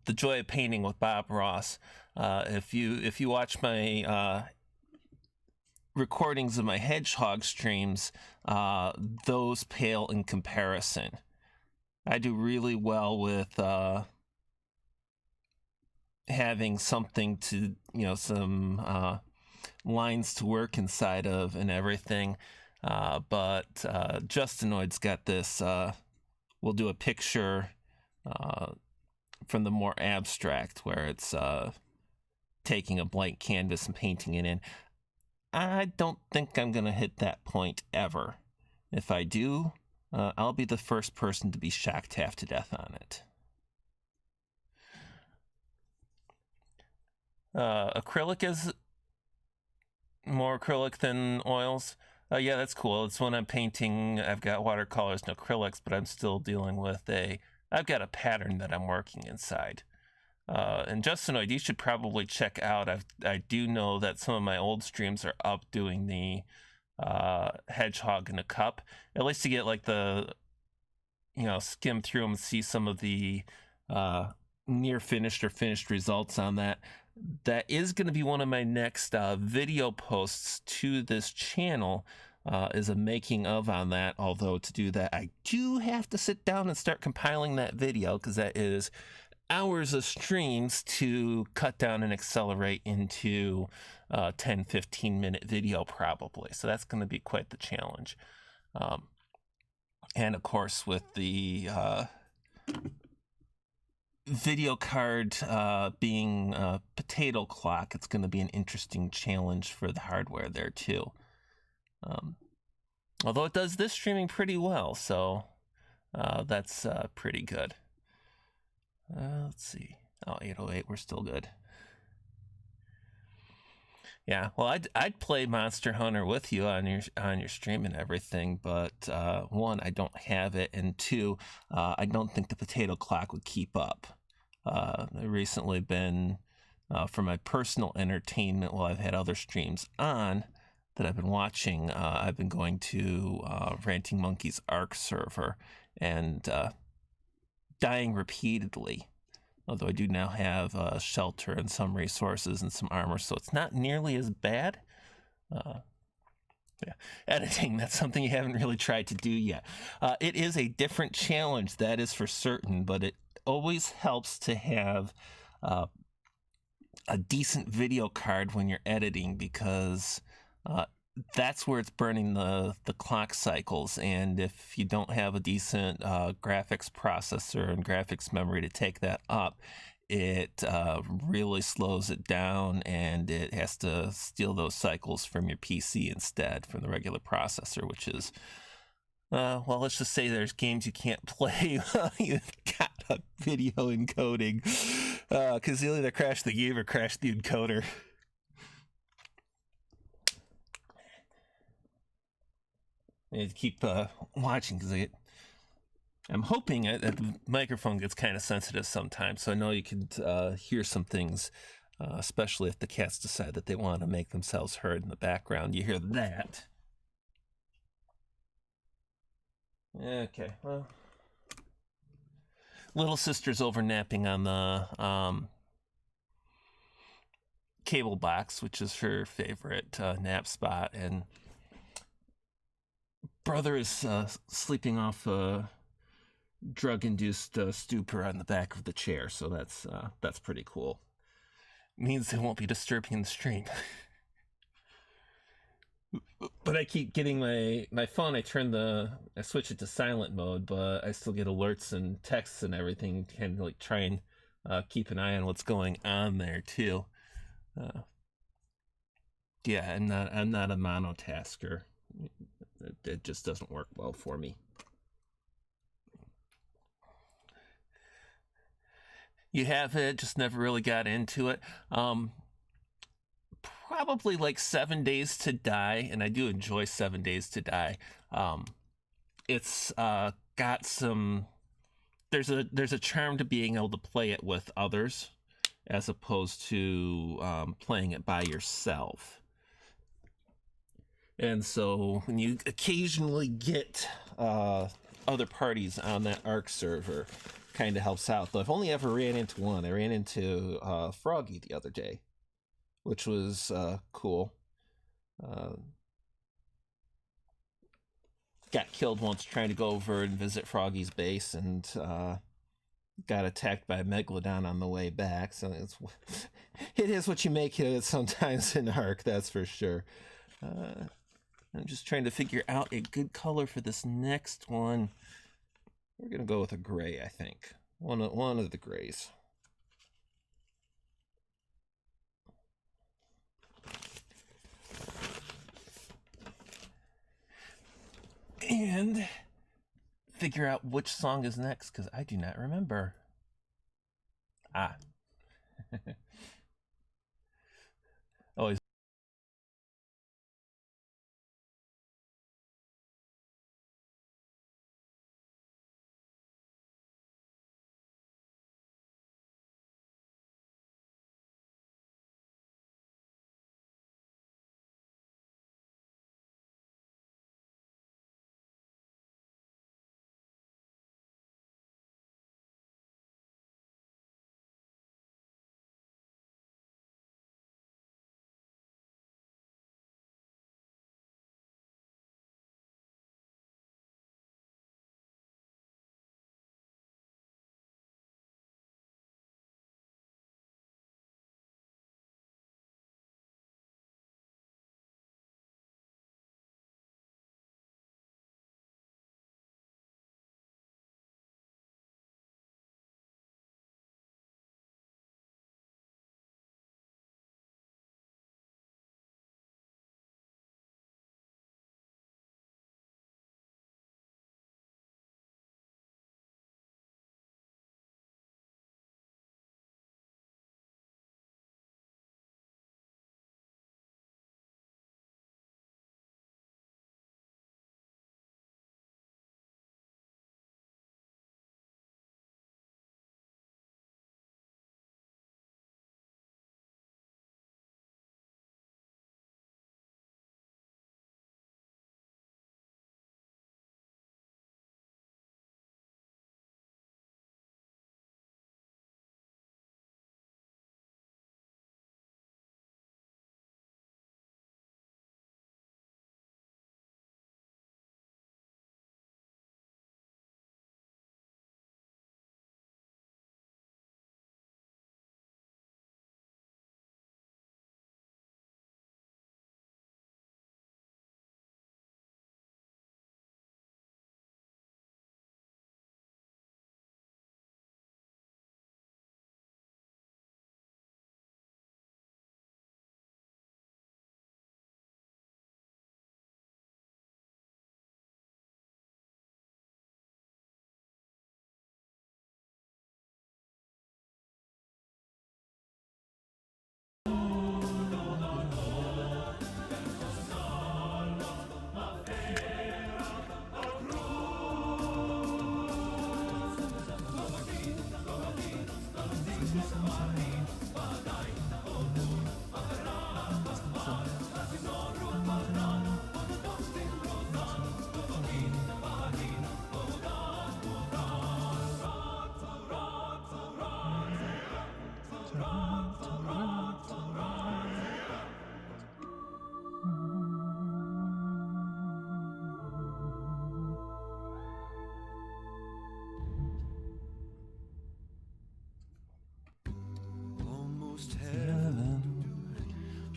The Joy of Painting with Bob Ross. If you watch my recordings of my hedgehog streams, those pale in comparison. I do really well with having something to, some lines to work inside of and everything. But Justinoid's got this. We'll do a picture from the more abstract, where it's taking a blank canvas and painting it in. I don't think I'm going to hit that point ever. If I do, I'll be the first person to be shocked half to death on it. Acrylic is more acrylic than oils. Yeah, that's cool. It's when I'm painting, I've got watercolors and acrylics, but I'm still dealing with I've got a pattern that I'm working inside. And Justinoid, you should probably check out. I do know that some of my old streams are up doing the hedgehog in a cup. At least to get like the, skim through them and see some of the near finished or finished results on that. That is going to be one of my next video posts to this channel, is a making of on that. Although to do that, I do have to sit down and start compiling that video, because that is hours of streams to cut down and accelerate into 10-15 minute video probably. So that's going to be quite the challenge. And of course, with the video card being a potato clock, it's going to be an interesting challenge for the hardware there too. Although it does this streaming pretty well, so that's pretty good. Let's see. Oh, 808, we're still good. Yeah, well, I'd play Monster Hunter with you on your stream and everything, but one, I don't have it, and two, I don't think the potato clock would keep up. I've recently been, for my personal entertainment, while I've had other streams on that I've been watching, I've been going to Ranting Monkey's Ark server and dying repeatedly. Although I do now have shelter and some resources and some armor, so it's not nearly as bad. Yeah. Editing, that's something you haven't really tried to do yet. It is a different challenge, that is for certain, but it always helps to have a decent video card when you're editing, because that's where it's burning the clock cycles. And if you don't have a decent graphics processor and graphics memory to take that up, it really slows it down, and it has to steal those cycles from your PC instead, from the regular processor, which is, well, let's just say there's games you can't play while you've got a video encoding, because you'll either crash the game or crash the encoder. I need to keep watching, because I'm hoping that the microphone gets kind of sensitive sometimes, so I know you can hear some things, especially if the cats decide that they want to make themselves heard in the background. You hear that. Okay, well. Little sister's over napping on the cable box, which is her favorite nap spot, and brother is sleeping off a drug-induced stupor on the back of the chair, so that's pretty cool. Means they won't be disturbing the stream. But I keep getting my phone. I switch it to silent mode, but I still get alerts and texts and everything. Kind of like try and keep an eye on what's going on there too. Yeah, I'm not a monotasker. It just doesn't work well for me. You have it, just never really got into it. Probably like 7 Days to Die, and I do enjoy 7 Days to Die. It's got some. There's a charm to being able to play it with others, as opposed to playing it by yourself. And so when you occasionally get other parties on that ARK server, kind of helps out. Though I've only ever ran into one. I ran into Froggy the other day, which was cool. Got killed once trying to go over and visit Froggy's base, and got attacked by a Megalodon on the way back. So it is what you make it sometimes in ARK, that's for sure. I'm just trying to figure out a good color for this next one. We're gonna go with a gray, I think. One of the grays. And figure out which song is next, because I do not remember. Always.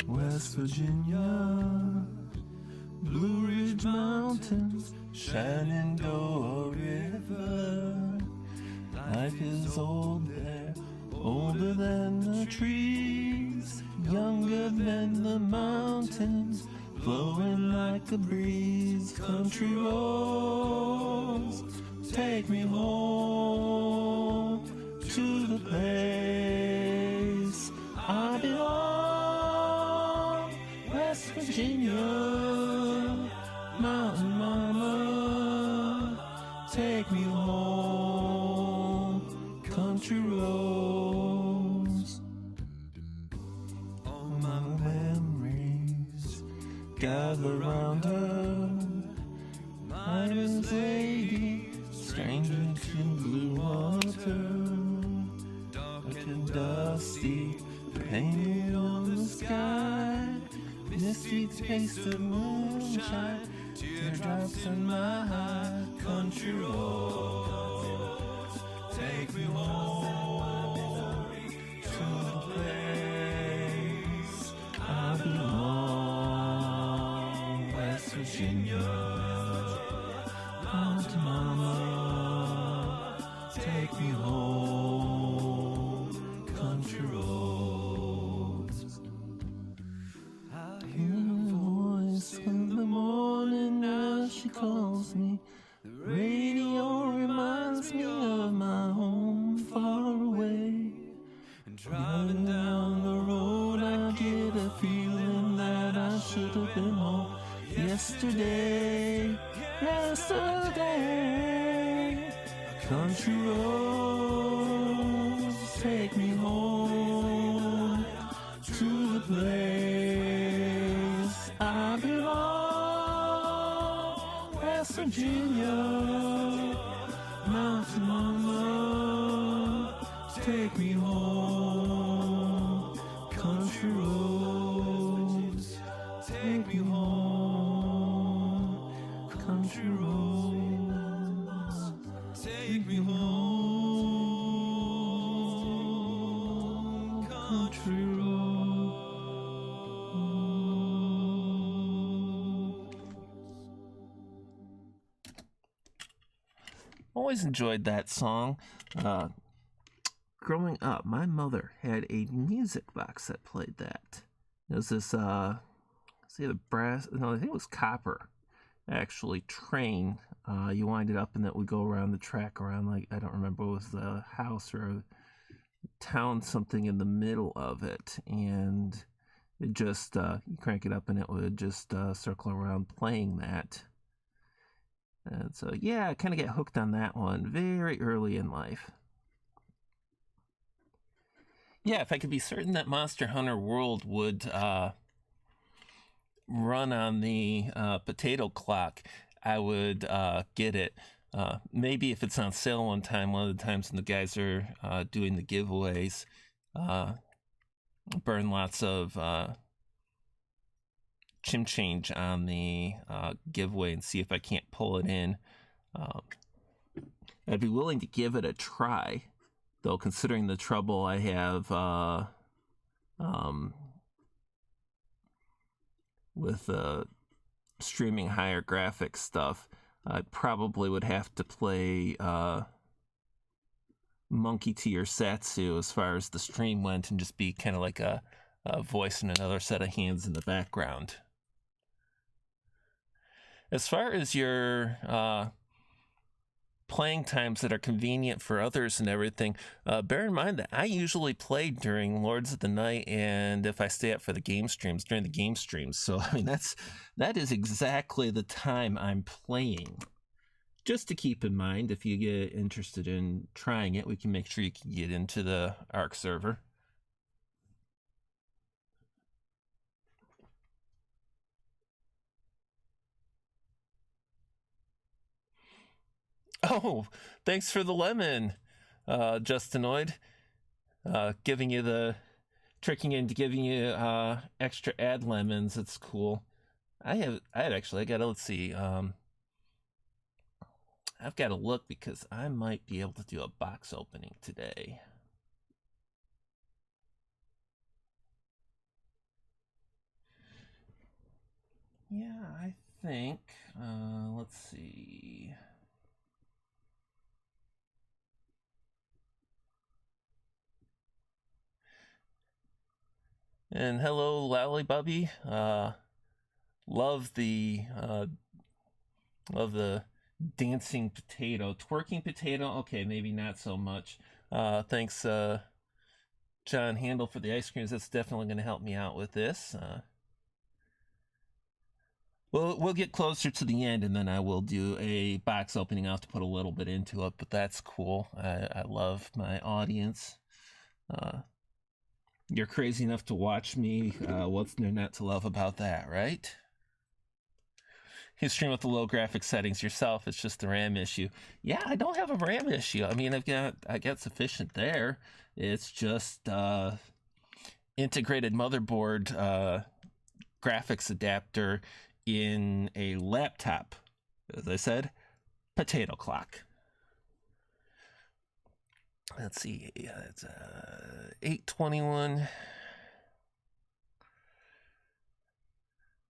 West Virginia, Blue Ridge Mountains, Shenandoah River. Life is old there, older than the trees, younger than the mountains. like a breeze. Country roads, take me home to the place I belong. West Virginia, mountain mama, take me home. Country roads, all my memories gather round her. Iron's lady, stranger to blue water, dark and dusty, painted on the sky. Misty taste of moonshine, teardrops in my eye. Country roads, take me home to the place I belong. West Virginia, mountain mama, take me home. Country roads. I hear a voice in the morning as she calls me. The radio reminds me of my home far away. And driving down the road I get a feeling that I should have been home yesterday. Country roads, take me home to the place I belong. West Virginia, mountain mama, take me home. Country roads, take me home. Country roads, take me home. Country roads. Always enjoyed that song. Growing up, my mother had a music box that played that. It was this, see the brass, no, I think it was copper, actually, train. You wind it up and that would go around the track around, like, I don't remember, it was the house or a town, something in the middle of it. And it just, you crank it up and it would just circle around playing that. And so, yeah, I kind of get hooked on that one very early in life. Yeah, if I could be certain that Monster Hunter World would run on the potato clock, I would get it. Maybe if it's on sale one time, one of the times when the guys are doing the giveaways, burn lots of chim change on the giveaway and see if I can't pull it in. I'd be willing to give it a try, though, considering the trouble I have with streaming higher graphics stuff. I probably would have to play Monkey to Your Satsu as far as the stream went and just be kind of like a voice and another set of hands in the background. As far as your playing times that are convenient for others and everything, bear in mind that I usually play during Lords of the Night, and if I stay up for the game streams, during the game streams. So, I mean, that is exactly the time I'm playing. Just to keep in mind, if you get interested in trying it, we can make sure you can get into the ARC server. Oh, thanks for the lemon, Justinoid. Tricking you into giving you extra ad lemons. It's cool. Let's see. I've got to look because I might be able to do a box opening today. Yeah, I think. Let's see. And hello, Lally Bubby. love the dancing potato. Twerking potato, okay, maybe not so much. Thanks, John Handel, for the ice creams. That's definitely going to help me out with this. We'll get closer to the end, and then I will do a box opening. I'll have to put a little bit into it, but that's cool. I love my audience. You're crazy enough to watch me. What's there not to love about that, right? You stream with the low graphic settings yourself. It's just the RAM issue. Yeah, I don't have a RAM issue. I mean, I got sufficient there. It's just integrated motherboard graphics adapter in a laptop. As I said, potato clock. Let's see. Yeah, it's 8:21.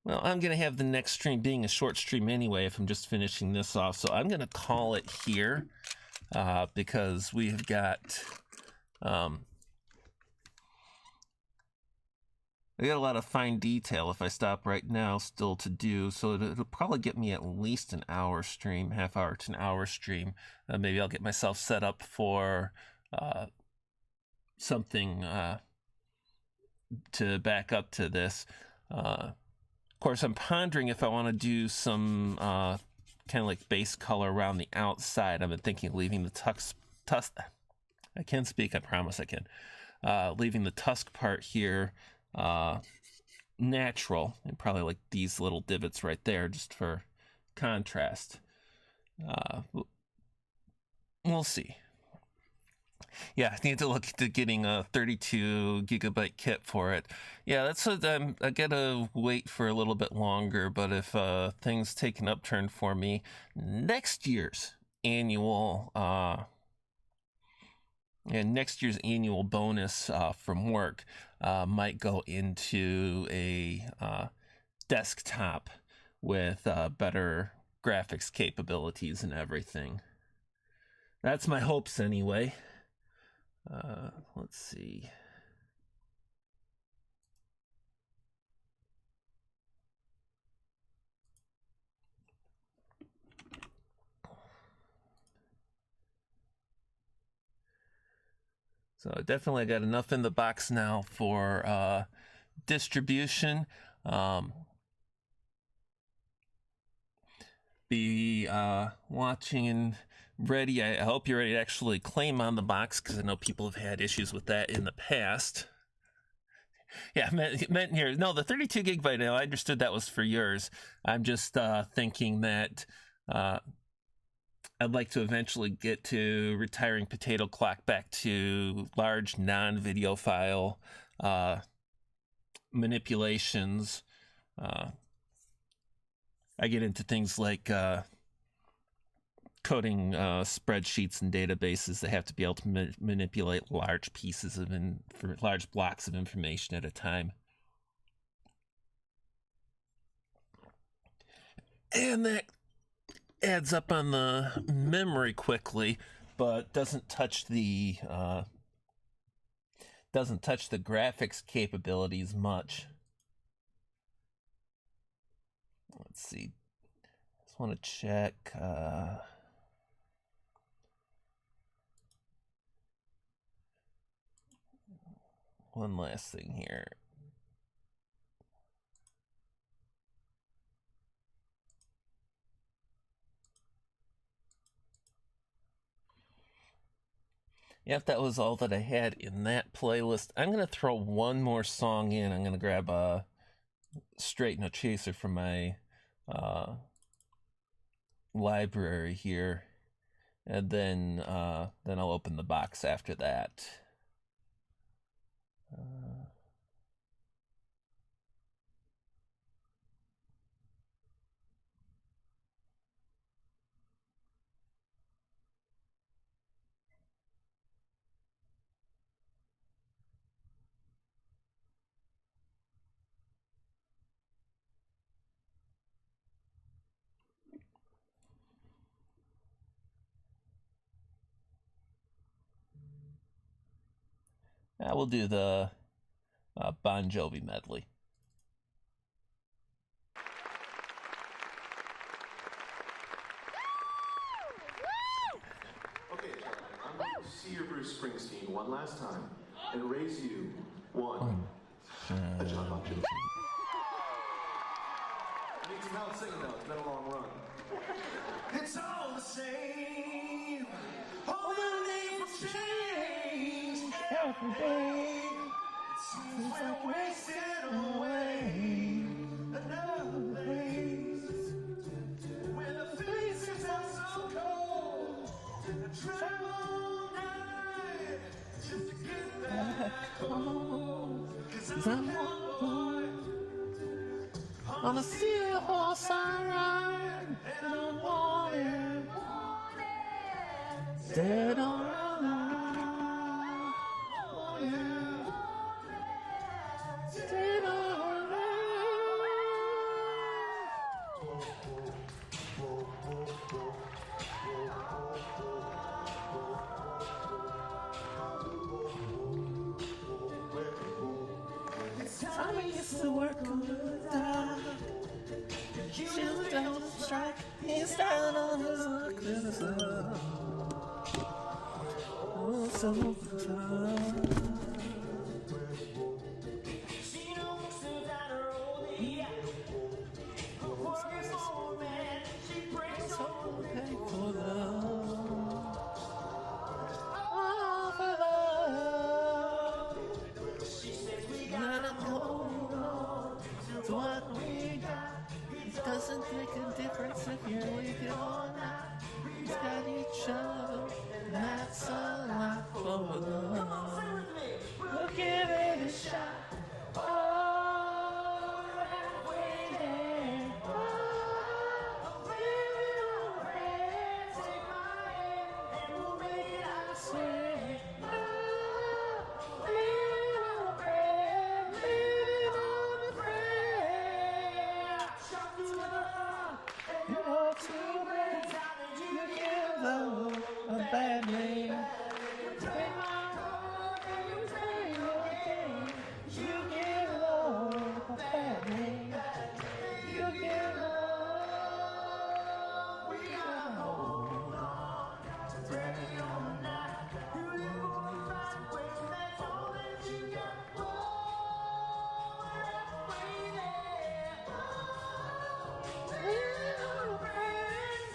Well, I'm going to have the next stream being a short stream anyway if I'm just finishing this off. So I'm going to call it here because we've got... I got a lot of fine detail if I stop right now still to do, so it'll probably get me at least an hour stream, half hour to an hour stream. Maybe I'll get myself set up for something to back up to this. Of course, I'm pondering if I want to do some kind of like base color around the outside. I've been thinking of leaving the tusk. I can speak, I promise I can. Leaving the tusk part here natural, and probably like these little divots right there just for contrast. We'll see. Yeah, I need to look into getting a 32 gigabyte kit for it. Yeah, that's what I gotta wait for a little bit longer, but if things take an upturn for me, next year's annual bonus from work might go into a desktop with better graphics capabilities and everything. That's my hopes anyway. Let's see. So definitely got enough in the box now for distribution. Be watching and ready. I hope you're ready to actually claim on the box, because I know people have had issues with that in the past. Yeah, meant here. No, the 32 gigabyte, no, I understood that was for yours. I'm just thinking that I'd like to eventually get to retiring Potato Clock back to large non-video file manipulations. I get into things like coding spreadsheets and databases that have to be able to manipulate large pieces of large blocks of information at a time. And that adds up on the memory quickly, but doesn't touch the graphics capabilities much. Let's see. Just want to check. One last thing here. Yeah, if that was all that I had in that playlist, I'm going to throw one more song in. I'm going to grab a Straight No Chaser from my library here, and then I'll open the box after that. We'll do the Bon Jovi medley. see your Bruce Springsteen one last time and raise you one. A John Bon Jovi. I need some help singing though. It's been a long run. It's all the same. All the names change every day. It seems we're wasting away. Another place where the faces are so cold. I travel all night just to get back home. 'Cause I'm one boy on the sea horse I ride, and I'm wanted, dead or alive, wanted, dead or alive. Time I used to work on the dock. She's down the strike. He's down on his luck. Oh, so tough. She knows that her old work is old man. She brings home pay for love. Oh, for love. She says we gotta hold on to what we got. It doesn't make a difference if you're with it or not. We've got each other, and that's a lot for love. We'll give it a shot. Oh, we're halfway there. Oh, living on a prayer. Take my hand, and we'll make it, I swear. Oh, living on a prayer. Living on a prayer. Shot through the heart, and you're too bad. You give love a bad name. Take my heart and you play your game. You give love a bad name. You give love. We gotta hold on to ready or not. You live on the right way, that's all that you got. Oh, we're halfway there. Living on a prayer.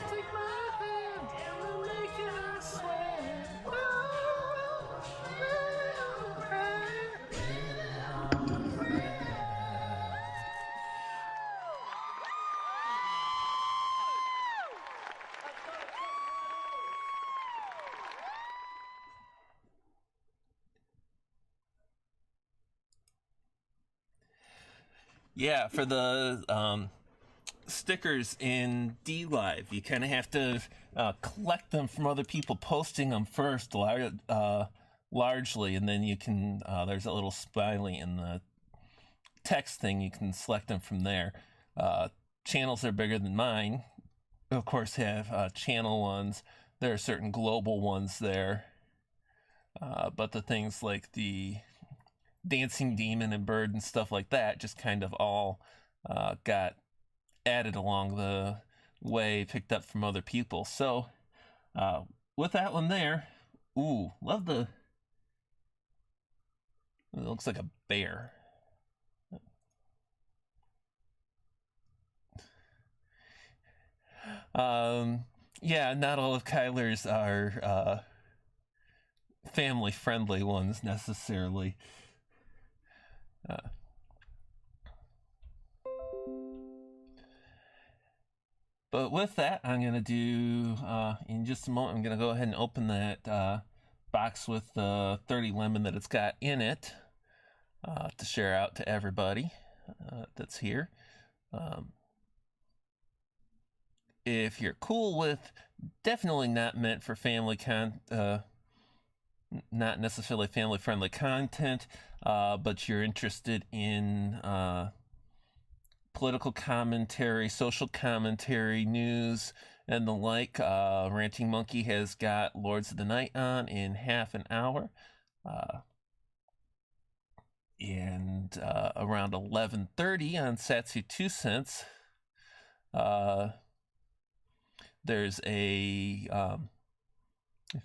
Take my hand and we'll make it, I swear. Oh, living on a prayer. Living on a prayer. Yeah, for the stickers in D Live, you kind of have to collect them from other people posting them first, largely, and then you can. There's a little smiley in the text thing. You can select them from there. Channels that are bigger than mine, of course, have channel ones. There are certain global ones there, but the things like the Dancing Demon and Bird and stuff like that just kind of all got added along the way, picked up from other people. So with that one there, ooh, love the, it looks like a bear. Yeah, not all of Kyler's are family friendly ones necessarily. But with that, I'm going to do, in just a moment, I'm going to go ahead and open that box with the 30 lemon that it's got in it to share out to everybody that's here. If you're cool with definitely not meant for family not necessarily family-friendly content, but you're interested in political commentary, social commentary, news, and the like, Ranting Monkey has got Lords of the Night on in half an hour. And around 11:30 on Satsu 2 Cents, there's a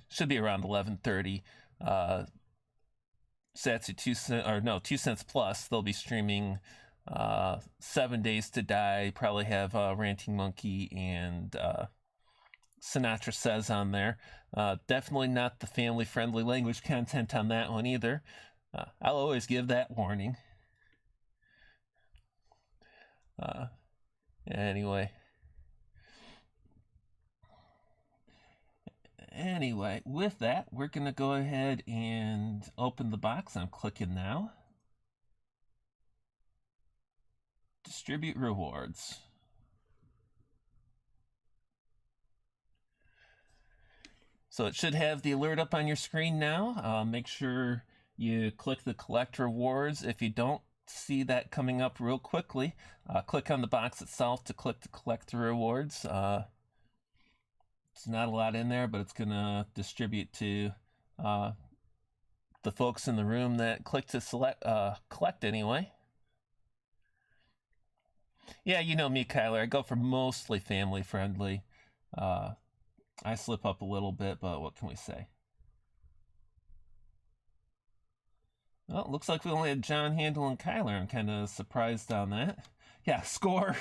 should be around 11:30. Satsu 2 Cents Plus. They'll be streaming 7 Days to Die. Probably have Ranting Monkey and Sinatra Says on there. Definitely not the family-friendly language content on that one either. I'll always give that warning. Anyway, with that, we're going to go ahead and open the box. I'm clicking now. Distribute rewards. So it should have the alert up on your screen now. Make sure you click the collect rewards. If you don't see that coming up real quickly, click on the box itself to click to collect the rewards. It's not a lot in there, but it's going to distribute to the folks in the room that click to collect anyway. Yeah, you know me, Kyler. I go for mostly family friendly. I slip up a little bit, but what can we say? Well, it looks like we only had John Handel and Kyler. I'm kind of surprised on that. Yeah, score.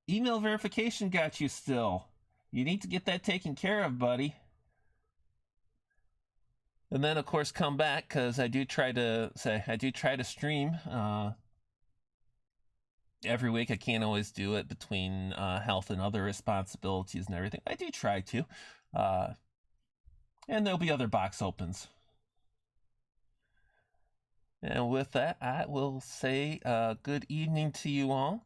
Email verification got you still. You need to get that taken care of, buddy. And then, of course, come back, because I do try to stream every week. I can't always do it between health and other responsibilities and everything. I do try to. And there'll be other box opens. And with that, I will say good evening to you all.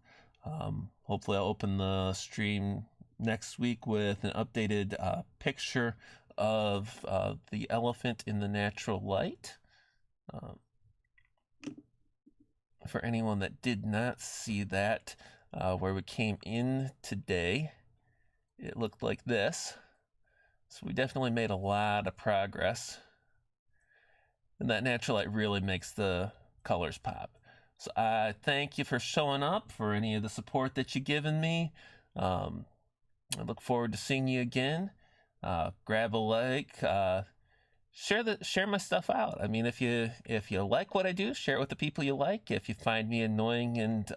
Hopefully I'll open the stream next week with an updated picture of the elephant in the natural light. For anyone that did not see that, where we came in today, it looked like this. So we definitely made a lot of progress. And that natural light really makes the colors pop. So I thank you for showing up, for any of the support that you've given me. I look forward to seeing you again. Grab a like. Share my stuff out. I mean, if you like what I do, share it with the people you like. If you find me annoying and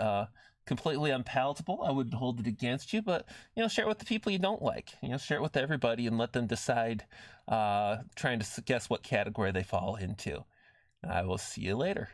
completely unpalatable, I wouldn't hold it against you. But share it with the people you don't like. Share it with everybody and let them decide. Trying to guess what category they fall into. I will see you later.